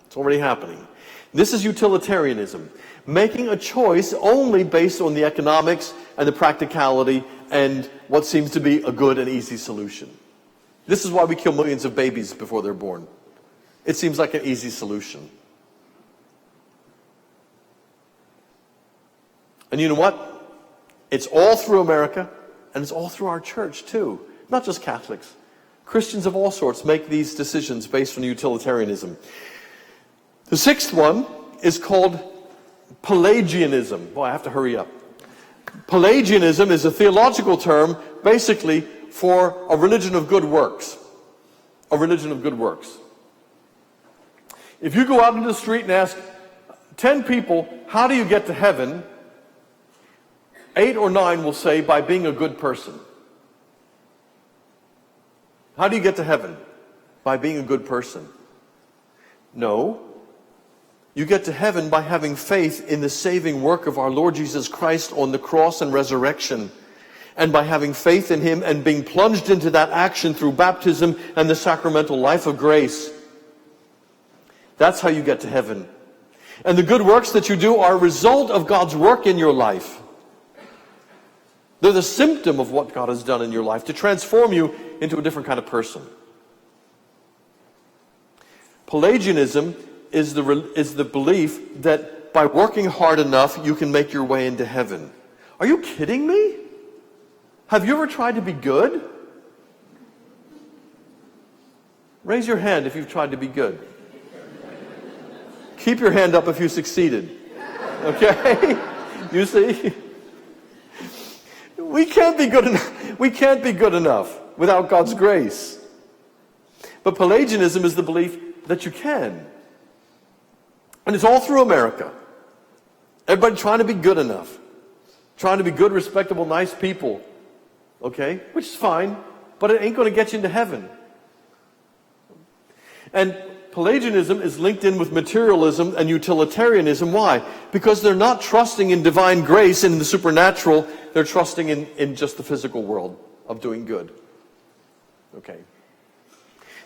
It's already happening. This is utilitarianism. Making a choice only based on the economics and the practicality and what seems to be a good and easy solution. This is why we kill millions of babies before they're born. It seems like an easy solution. And you know what? It's all through America, and it's all through our church too. Not just Catholics. Christians of all sorts make these decisions based on utilitarianism. The sixth one is called Pelagianism. Boy, I have to hurry up. Pelagianism is a theological term basically for a religion of good works. A religion of good works. If you go out into the street and ask 10 people, how do you get to heaven? 8 or 9 will say, by being a good person. How do you get to heaven? By being a good person. No. You get to heaven by having faith in the saving work of our Lord Jesus Christ on the cross and resurrection, and by having faith in Him and being plunged into that action through baptism and the sacramental life of grace. That's how you get to heaven. And the good works that you do are a result of God's work in your life. They're the symptom of what God has done in your life to transform you into a different kind of person. Pelagianism is the belief that by working hard enough, you can make your way into heaven. Are you kidding me? Have you ever tried to be good? Raise your hand if you've tried to be good. Keep your hand up if you succeeded. Okay? You see? We can't be good enough. We can't be good enough without God's grace. But Pelagianism is the belief that you can. And it's all through America. Everybody trying to be good enough. Trying to be good, respectable, nice people. Okay? Which is fine, but it ain't going to get you into heaven. And Pelagianism is linked in with materialism and utilitarianism. Why? Because they're not trusting in divine grace and in the supernatural. They're trusting in just the physical world of doing good. Okay.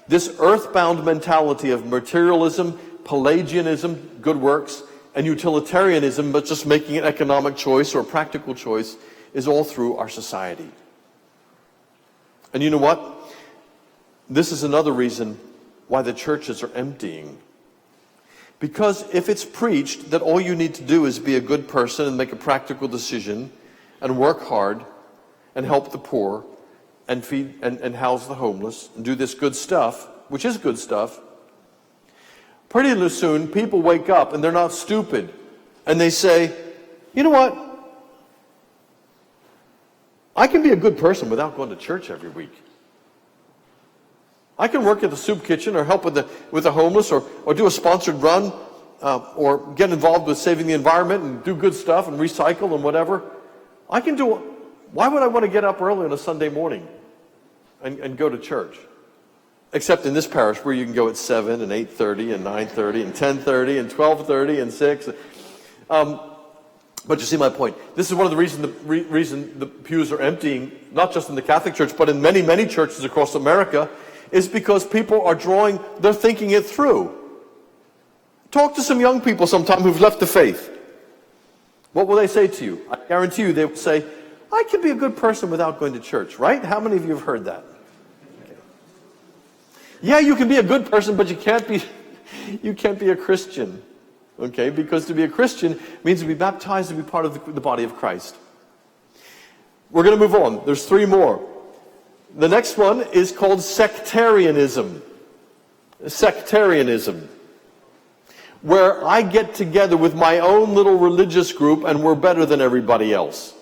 This earthbound mentality of materialism, Pelagianism, good works, and utilitarianism, but just making an economic choice or a practical choice, is all through our society. And you know what? This is another reason why the churches are emptying. Because if it's preached that all you need to do is be a good person and make a practical decision and work hard and help the poor and feed and house the homeless and do this good stuff, which is good stuff, pretty soon people wake up and they're not stupid and they say, you know what? I can be a good person without going to church every week. I can work at the soup kitchen or help with the homeless or do a sponsored run or get involved with saving the environment and do good stuff and recycle and whatever. I can do. Why would I want to get up early on a Sunday morning and go to church? Except in this parish where you can go at 7 and 8:30 and 9:30 and 10:30 and 12:30 and 6. But you see my point. This is one of the reason the pews are emptying, not just in the Catholic Church, but in many, many churches across America, is because people are they're thinking it through. Talk to some young people sometime who've left the faith. What will they say to you? I guarantee you they will say, I can be a good person without going to church, right? How many of you have heard that? Okay. Yeah, you can be a good person, but you can't be a Christian. Okay, because to be a Christian means to be baptized and be part of the body of Christ. We're going to move on. There's 3 more. The next one is called sectarianism. Sectarianism. Where I get together with my own little religious group and we're better than everybody else.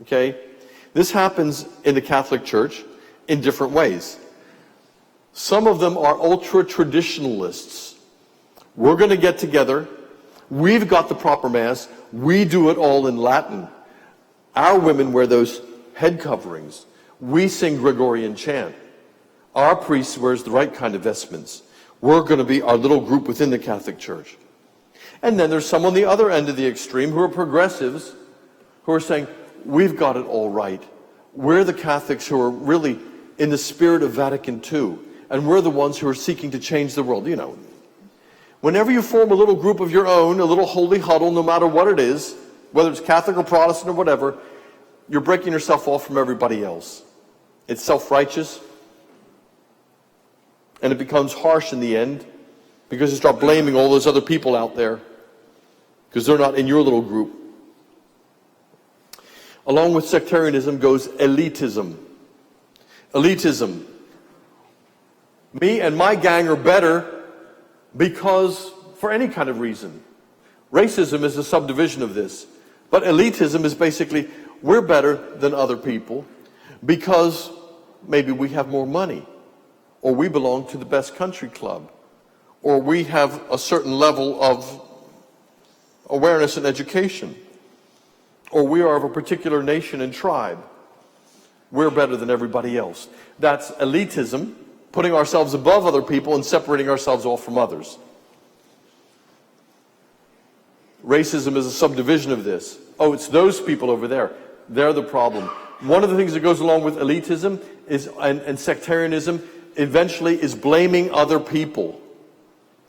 Okay? This happens in the Catholic Church in different ways. Some of them are ultra-traditionalists. We're going to get together. We've got the proper Mass. We do it all in Latin. Our women wear those head coverings. We sing Gregorian chant. Our priest wears the right kind of vestments. We're going to be our little group within the Catholic Church. And then there's some on the other end of the extreme who are progressives, who are saying, we've got it all right. We're the Catholics who are really in the spirit of Vatican II. And we're the ones who are seeking to change the world. You know, whenever you form a little group of your own, a little holy huddle, no matter what it is, whether it's Catholic or Protestant or whatever, you're breaking yourself off from everybody else. It's self-righteous. And it becomes harsh in the end because you start blaming all those other people out there because they're not in your little group. Along with sectarianism goes elitism. Elitism. Me and my gang are better because, for any kind of reason. Racism is a subdivision of this. But elitism is basically, we're better than other people because maybe we have more money, or we belong to the best country club, or we have a certain level of awareness and education, or we are of a particular nation and tribe. We're better than everybody else. That's elitism, putting ourselves above other people and separating ourselves off from others. Racism is a subdivision of this. Oh, it's those people over there. They're the problem. One of the things that goes along with elitism and sectarianism eventually is blaming other people.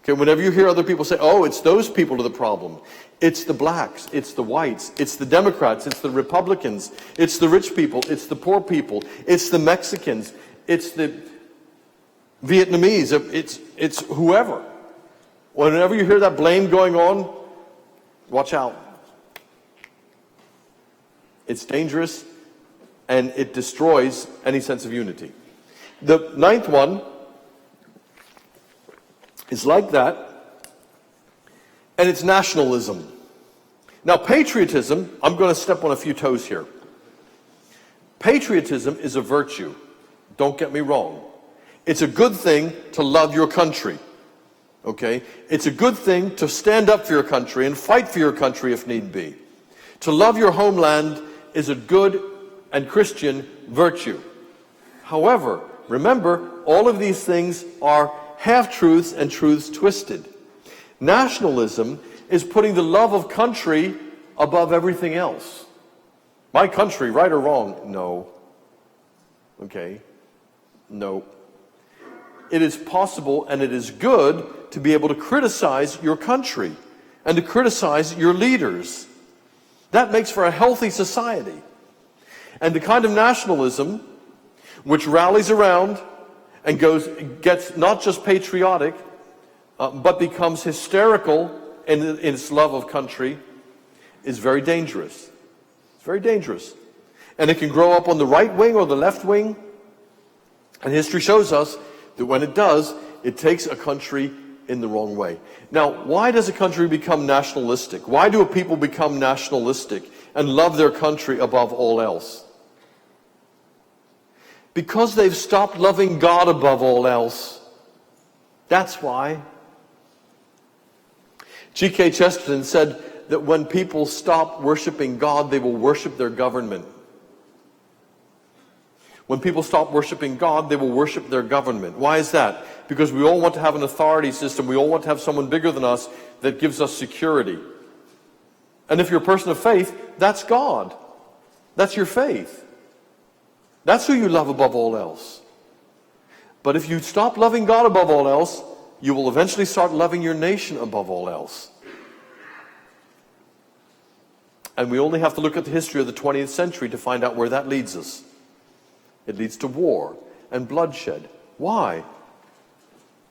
Okay, whenever you hear other people say, oh, it's those people are the problem. It's the blacks, it's the whites, it's the Democrats, it's the Republicans, it's the rich people, it's the poor people, it's the Mexicans, it's the Vietnamese, it's whoever. Whenever you hear that blame going on, watch out. It's dangerous and it destroys any sense of unity. The ninth one is like that, and it's nationalism. Now, patriotism, I'm going to step on a few toes here. Patriotism is a virtue. Don't get me wrong. It's a good thing to love your country. Okay? It's a good thing to stand up for your country and fight for your country if need be. To love your homeland is a good and Christian virtue. However, remember, all of these things are half-truths and truths twisted. Nationalism is putting the love of country above everything else. My country, right or wrong? No. Okay? No. It is possible and it is good to be able to criticize your country and to criticize your leaders. That makes for a healthy society. And the kind of nationalism which rallies around and gets not just patriotic, but becomes hysterical in its love of country, is very dangerous. It's very dangerous. And it can grow up on the right wing or the left wing. And history shows us that when it does, it takes a country in the wrong way. Now, why does a country become nationalistic? Why do people become nationalistic and love their country above all else? Because they've stopped loving God above all else. That's why. G.K. Chesterton said that when people stop worshiping God, they will worship their government. When people stop worshiping God, they will worship their government. Why is that? Because we all want to have an authority system. We all want to have someone bigger than us that gives us security. And if you're a person of faith, that's God. That's your faith. That's who you love above all else. But if you stop loving God above all else, you will eventually start loving your nation above all else. And we only have to look at the history of the 20th century to find out where that leads us. It leads to war and bloodshed. Why?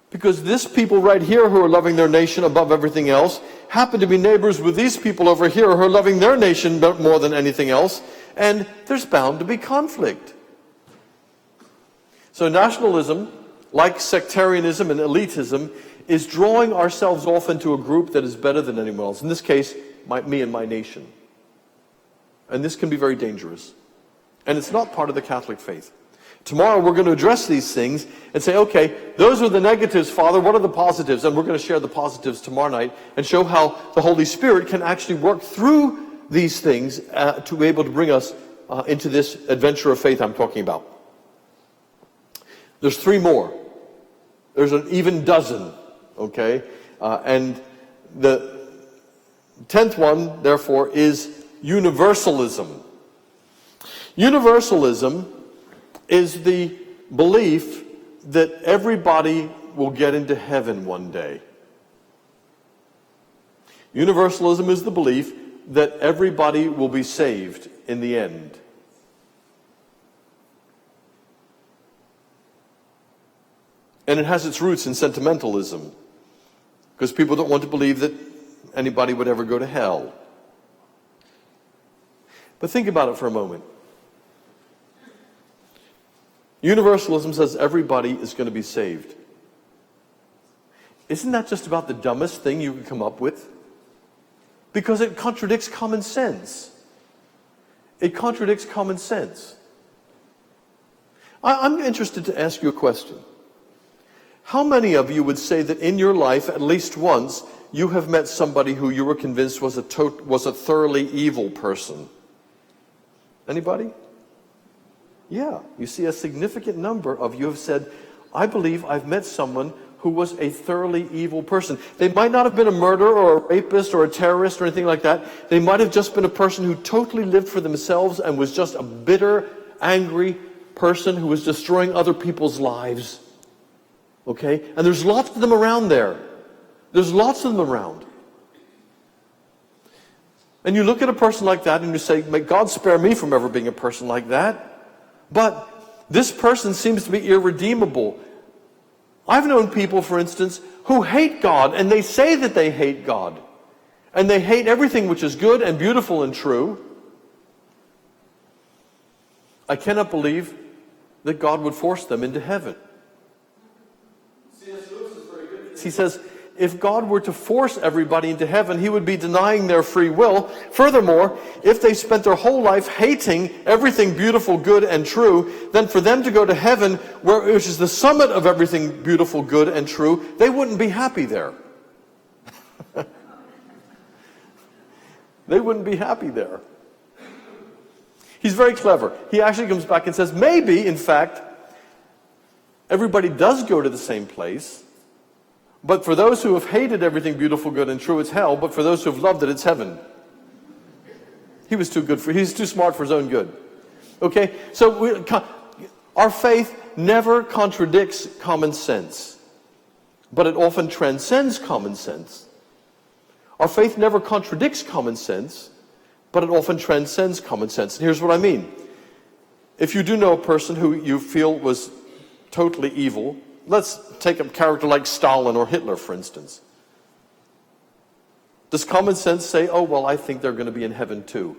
Because this people right here who are loving their nation above everything else happen to be neighbors with these people over here who are loving their nation more than anything else, and there's bound to be conflict. So nationalism, like sectarianism and elitism, is drawing ourselves off into a group that is better than anyone else. In this case, me and my nation. And this can be very dangerous. And it's not part of the Catholic faith. Tomorrow we're going to address these things and say, okay, those are the negatives, Father, what are the positives? And we're going to share the positives tomorrow night and show how the Holy Spirit can actually work through these things to be able to bring us into this adventure of faith I'm talking about. There's three more. There's an even dozen, okay? And the 10th one, therefore, is universalism. Universalism is the belief that everybody will get into heaven one day. Universalism is the belief that everybody will be saved in the end. And it has its roots in sentimentalism, because people don't want to believe that anybody would ever go to hell. But think about it for a moment. Universalism says everybody is going to be saved. Isn't that just about the dumbest thing you can come up with? Because it contradicts common sense. It contradicts common sense. I'm interested to ask you a question. How many of you would say that in your life, at least once, you have met somebody who you were convinced was a thoroughly evil person? Anybody? Yeah, you see, a significant number of you have said, I believe I've met someone who was a thoroughly evil person. They might not have been a murderer or a rapist or a terrorist or anything like that. They might have just been a person who totally lived for themselves and was just a bitter, angry person who was destroying other people's lives. Okay? And there's lots of them around there. There's lots of them around. And you look at a person like that and you say, may God spare me from ever being a person like that. But this person seems to be irredeemable. I've known people, for instance, who hate God, and they say that they hate God. And they hate everything which is good and beautiful and true. I cannot believe that God would force them into heaven. C.S. Lewis is very good. He says, if God were to force everybody into heaven, he would be denying their free will. Furthermore, if they spent their whole life hating everything beautiful, good, and true, then for them to go to heaven, which is the summit of everything beautiful, good, and true, they wouldn't be happy there. They wouldn't be happy there. He's very clever. He actually comes back and says, maybe, in fact, everybody does go to the same place, but for those who have hated everything beautiful, good, and true, it's hell, but for those who have loved it, it's heaven. He's too smart for his own good. Okay? So our faith never contradicts common sense, but it often transcends common sense. Our faith never contradicts common sense, but it often transcends common sense. And here's what I mean. If you do know a person who you feel was totally evil, let's take a character like Stalin or Hitler, for instance. Does common sense say, oh, well, I think they're going to be in heaven too?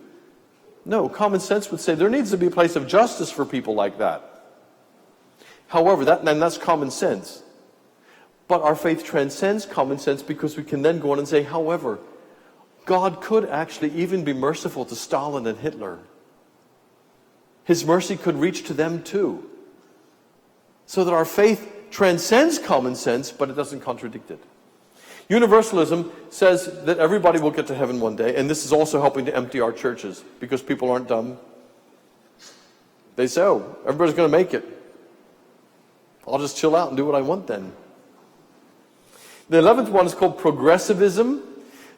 No, common sense would say there needs to be a place of justice for people like that. However, that's common sense. But our faith transcends common sense because we can then go on and say, however, God could actually even be merciful to Stalin and Hitler. His mercy could reach to them too. So that our faith transcends common sense, but it doesn't contradict it. Universalism says that everybody will get to heaven one day, and this is also helping to empty our churches because people aren't dumb. They say, oh, everybody's going to make it. I'll just chill out and do what I want then. The 11th one is called progressivism.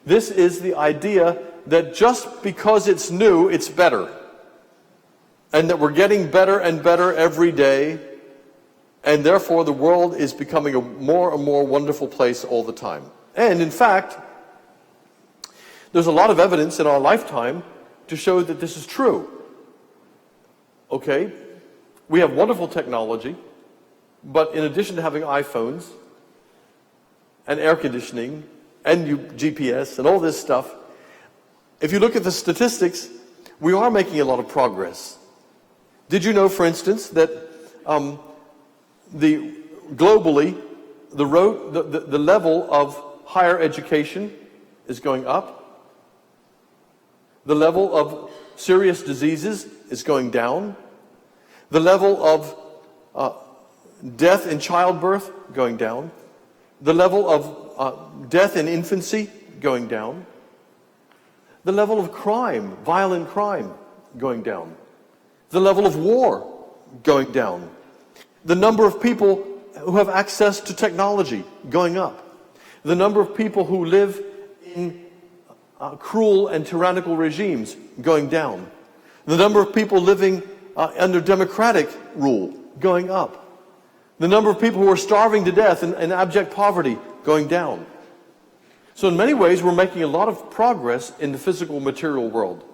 This is the idea that just because it's new, it's better. And that we're getting better and better every day. And therefore, the world is becoming a more and more wonderful place all the time. And in fact, there's a lot of evidence in our lifetime to show that this is true. Okay? We have wonderful technology, but in addition to having iPhones and air conditioning and GPS and all this stuff, if you look at the statistics, we are making a lot of progress. Did you know, for instance, that globally, the level of higher education is going up? The level of serious diseases is going down? The level of death in childbirth going down? The level of death in infancy going down? The level of crime, violent crime, going down? The level of war going down? The number of people who have access to technology going up? The number of people who live in cruel and tyrannical regimes going down? The number of people living under democratic rule going up? The number of people who are starving to death in abject poverty going down? So in many ways, we're making a lot of progress in the physical material world.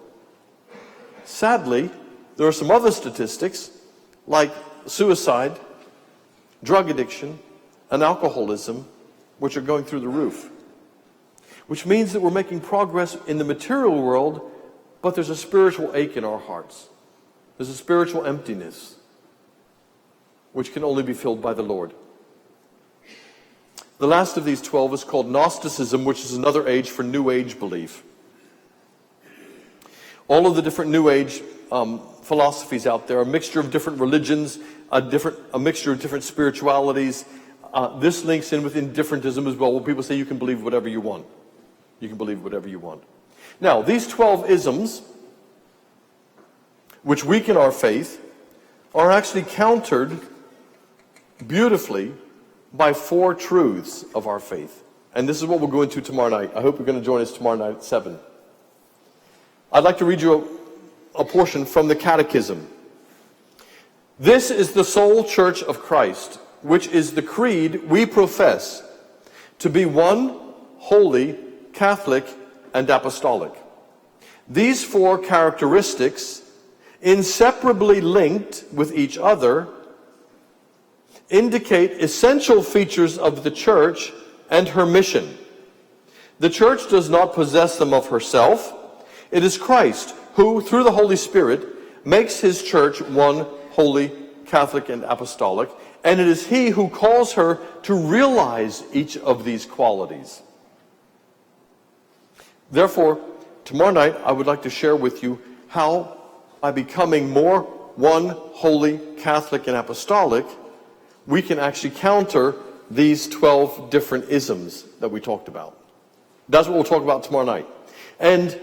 Sadly, there are some other statistics, like suicide, drug addiction, and alcoholism, which are going through the roof. Which means that we're making progress in the material world, but there's a spiritual ache in our hearts. There's a spiritual emptiness, which can only be filled by the Lord. The last of these 12 is called Gnosticism, which is another age for New Age belief. All of the different New Age philosophies out there, a mixture of different religions, a mixture of different spiritualities. This links in with indifferentism as well, where people say you can believe whatever you want. You can believe whatever you want. Now, these 12 isms, which weaken our faith, are actually countered beautifully by 4 truths of our faith. And this is what we'll go into tomorrow night. I hope you're going to join us tomorrow night at 7. I'd like to read you a portion from the Catechism. This is the sole Church of Christ, which is the creed we profess, to be one holy, Catholic, and apostolic. These four characteristics, inseparably linked with each other, indicate essential features of the Church and her mission. The Church does not possess them of herself. It is Christ who, through the Holy Spirit, makes his Church one, holy, Catholic, and apostolic, and it is he who calls her to realize each of these qualities. Therefore, tomorrow night I would like to share with you how, by becoming more one, holy, Catholic, and apostolic, we can actually counter these 12 different isms that we talked about. That's what we'll talk about tomorrow night. And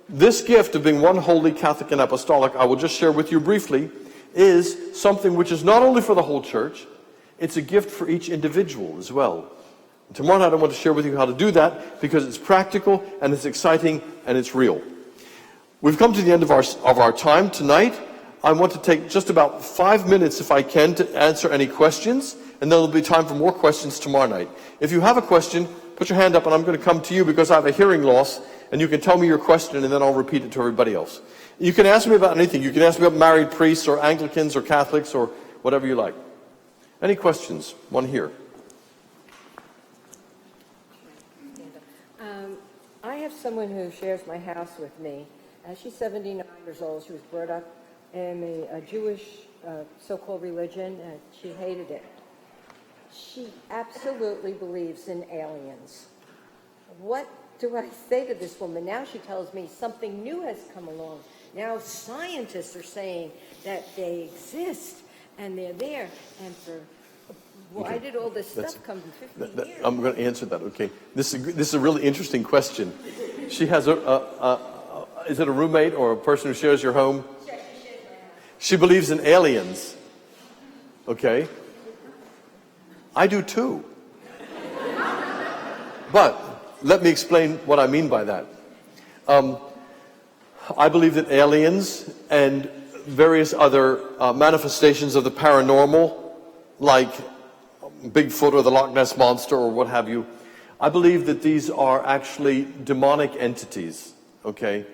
this gift of being one, holy, Catholic, and apostolic, I will just share with you briefly, is something which is not only for the whole church, it's a gift for each individual as well. And tomorrow night I want to share with you how to do that because it's practical and it's exciting and it's real. We've come to the end of our time tonight. I want to take just about 5 minutes, if I can, to answer any questions, and then there'll be time for more questions tomorrow night. If you have a question, put your hand up and I'm going to come to you because I have a hearing loss, and you can tell me your question and then I'll repeat it to everybody else. You can ask me about anything. You can ask me about married priests or Anglicans or Catholics or whatever you like. Any questions? One here. I have someone who shares my house with me. She's 79 years old. She was brought up in a Jewish so-called religion, and she hated it. She absolutely believes in aliens. What do I say to this woman? Now she tells me something new has come along. Now scientists are saying that they exist and they're there. And why did all this stuff come in 50 years? I'm going to answer that, okay. This is a really interesting question. She has is it a roommate or a person who shares your home? She believes in aliens. Okay. I do too. But let me explain what I mean by that. I believe that aliens and various other manifestations of the paranormal, like Bigfoot or the Loch Ness Monster or what have you, I believe that these are actually demonic entities, okay?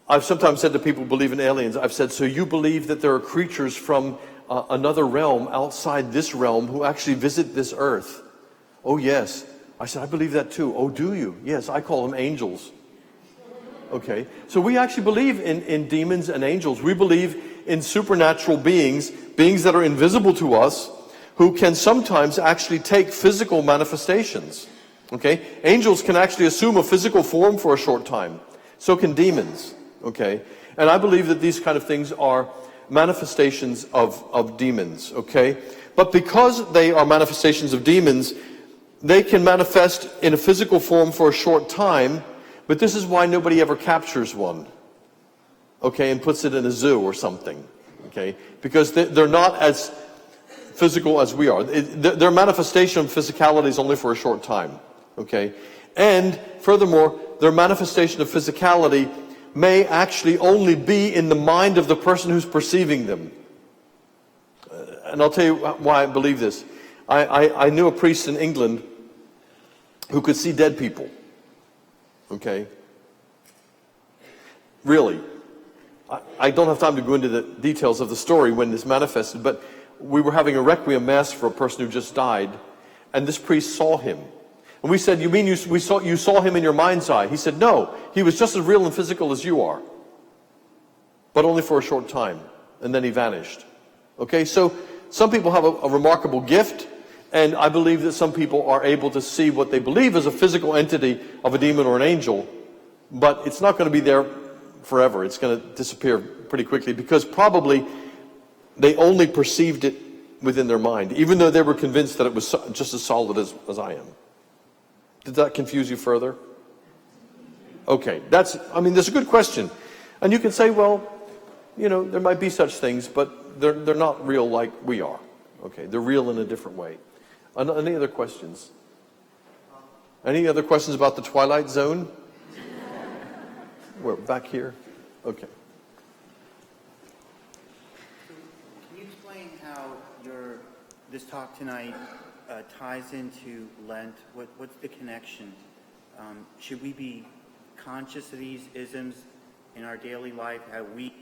I've sometimes said to people who believe in aliens, I've said, so you believe that there are creatures from another realm outside this realm who actually visit this earth? Oh, yes. I said, I believe that too. Oh, do you? Yes, I call them angels. Okay, so we actually believe in demons and angels. We believe in supernatural beings that are invisible to us, who can sometimes actually take physical manifestations. Okay, angels can actually assume a physical form for a short time. So can demons. Okay, and I believe that these kind of things are manifestations of demons. Okay, but because they are manifestations of demons, they can manifest in a physical form for a short time, but this is why nobody ever captures one, okay, and puts it in a zoo or something, okay, because they're not as physical as we are. Their manifestation of physicality is only for a short time, okay, and furthermore, their manifestation of physicality may actually only be in the mind of the person who's perceiving them. And I'll tell you why I believe this. I knew a priest in England who could see dead people. Okay? Really. I don't have time to go into the details of the story when this manifested, but we were having a requiem mass for a person who just died, and this priest saw him. And we said, you mean you saw him in your mind's eye? He said, no, he was just as real and physical as you are, but only for a short time, and then he vanished. Okay, so some people have a remarkable gift, and I believe that some people are able to see what they believe is a physical entity of a demon or an angel, but it's not going to be there forever. It's going to disappear pretty quickly because probably they only perceived it within their mind, even though they were convinced that it was just as solid as I am. Did that confuse you further? Okay, that's a good question. And you can say, well, there might be such things, but they're not real like we are. Okay, they're real in a different way. Any other questions? Any other questions about the Twilight Zone? We're back here. Okay. Can you explain how this talk tonight ties into Lent. What's the connection? Should we be conscious of these isms in our daily life? How we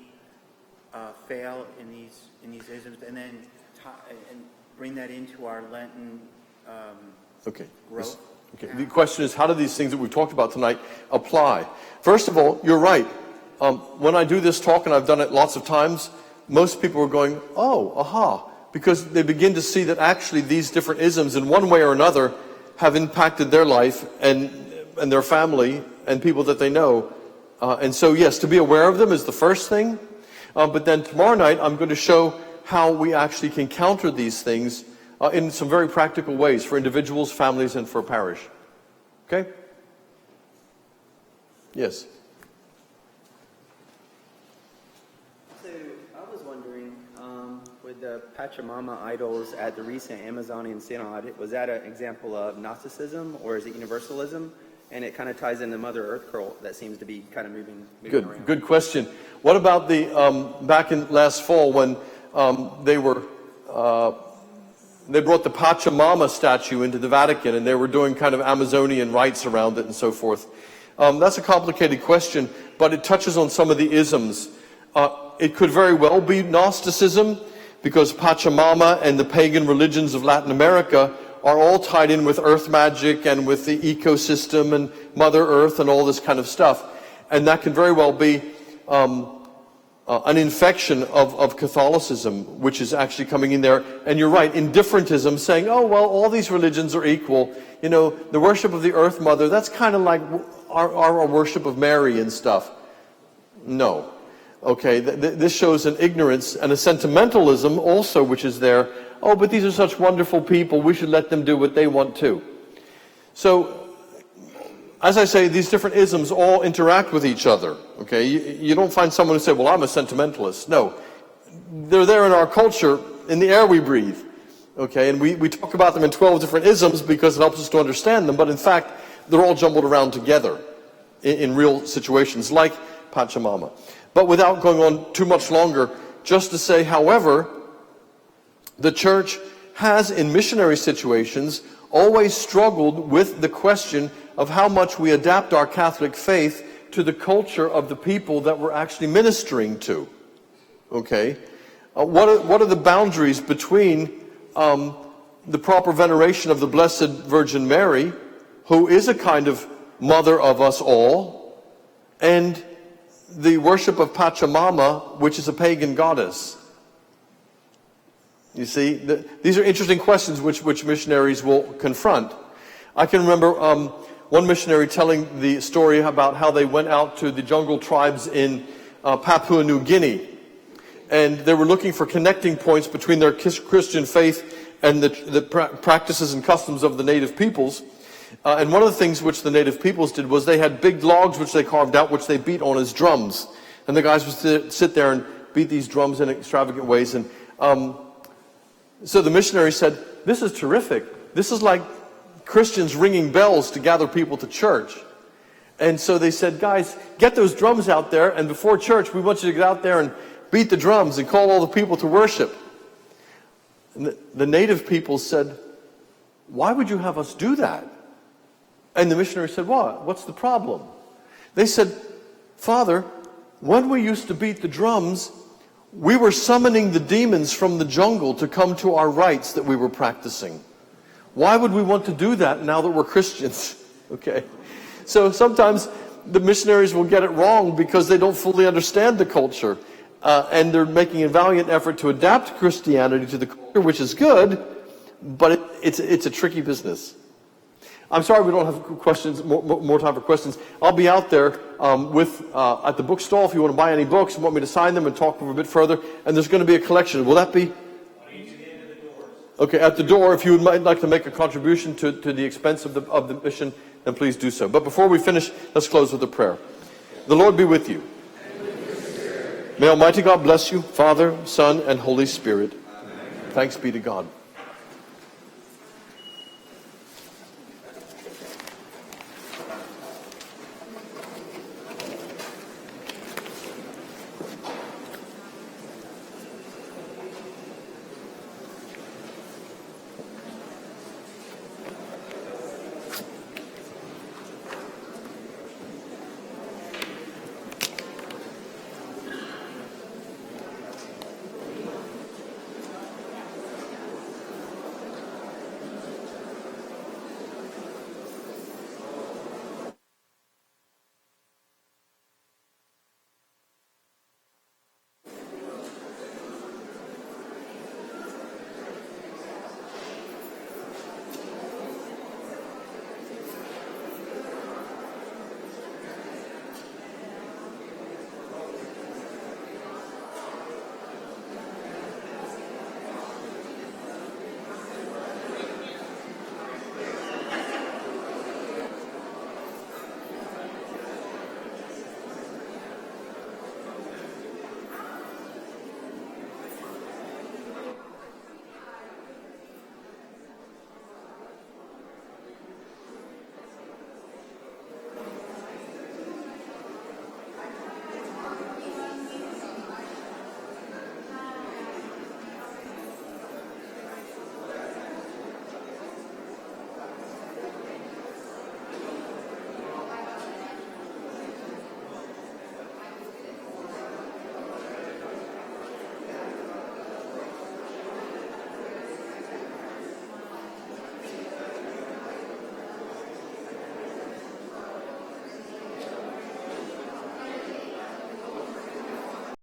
fail in these isms, and then and bring that into our Lenten growth? Okay. The question is, how do these things that we've talked about tonight apply? First of all, you're right. When I do this talk, and I've done it lots of times, most people are going, oh, aha, because they begin to see that actually these different isms in one way or another have impacted their life and their family and people that they know. And so, yes, to be aware of them is the first thing. But then tomorrow night, I'm going to show how we actually can counter these things in some very practical ways for individuals, families, and for a parish. Okay? Yes? So, I was wondering, with the Pachamama idols at the recent Amazonian Synod, was that an example of Gnosticism, or is it universalism? And it kind of ties into Mother Earth cult that seems to be kind of moving around. Good question. What about the back in last fall when they brought the Pachamama statue into the Vatican and they were doing kind of Amazonian rites around it and so forth? That's a complicated question, but it touches on some of the isms. It could very well be Gnosticism, because Pachamama and the pagan religions of Latin America are all tied in with earth magic and with the ecosystem and Mother Earth and all this kind of stuff. And that can very well be an infection of Catholicism, which is actually coming in there. And you're right, indifferentism, saying, oh, well, all these religions are equal. You know, the worship of the Earth Mother, that's kind of like our worship of Mary and stuff. No. Okay, this shows an ignorance and a sentimentalism also, which is there. Oh, but these are such wonderful people, we should let them do what they want too. So, as I say, these different isms all interact with each other. Okay, you don't find someone who says, well, I'm a sentimentalist. No, they're there in our culture, in the air we breathe. Okay, and we talk about them in 12 different isms because it helps us to understand them, but in fact, they're all jumbled around together in real situations, like Pachamama. But without going on too much longer, just to say, however, the Church has, in missionary situations, always struggled with the question of how much we adapt our Catholic faith to the culture of the people that we're actually ministering to. Okay? What are the boundaries between the proper veneration of the Blessed Virgin Mary, who is a kind of mother of us all, and the worship of Pachamama, which is a pagan goddess? You see, these are interesting questions which missionaries will confront. I can remember one missionary telling the story about how they went out to the jungle tribes in Papua New Guinea. And they were looking for connecting points between their Christian faith and the practices and customs of the native peoples. And one of the things which the native peoples did was they had big logs which they carved out, which they beat on as drums. And the guys would sit there and beat these drums in extravagant ways. And so the missionary said, this is terrific. This is like Christians ringing bells to gather people to church. And so they said, guys, get those drums out there, and before church, we want you to get out there and beat the drums and call all the people to worship. And the native people said, why would you have us do that? And the missionary said, what? What's the problem? They said, Father, when we used to beat the drums, we were summoning the demons from the jungle to come to our rites that we were practicing. Why would we want to do that now that we're Christians? Okay. So sometimes the missionaries will get it wrong because they don't fully understand the culture. And they're making a valiant effort to adapt Christianity to the culture, which is good, but it's a tricky business. I'm sorry we don't have questions, more time for questions. I'll be out there at the bookstall if you want to buy any books and want me to sign them and talk a bit further. And there's going to be a collection. Will that be? Okay, at the door. If you would like to make a contribution to the expense of the mission, then please do so. But before we finish, let's close with a prayer. The Lord be with you. May Almighty God bless you, Father, Son, and Holy Spirit. Thanks be to God.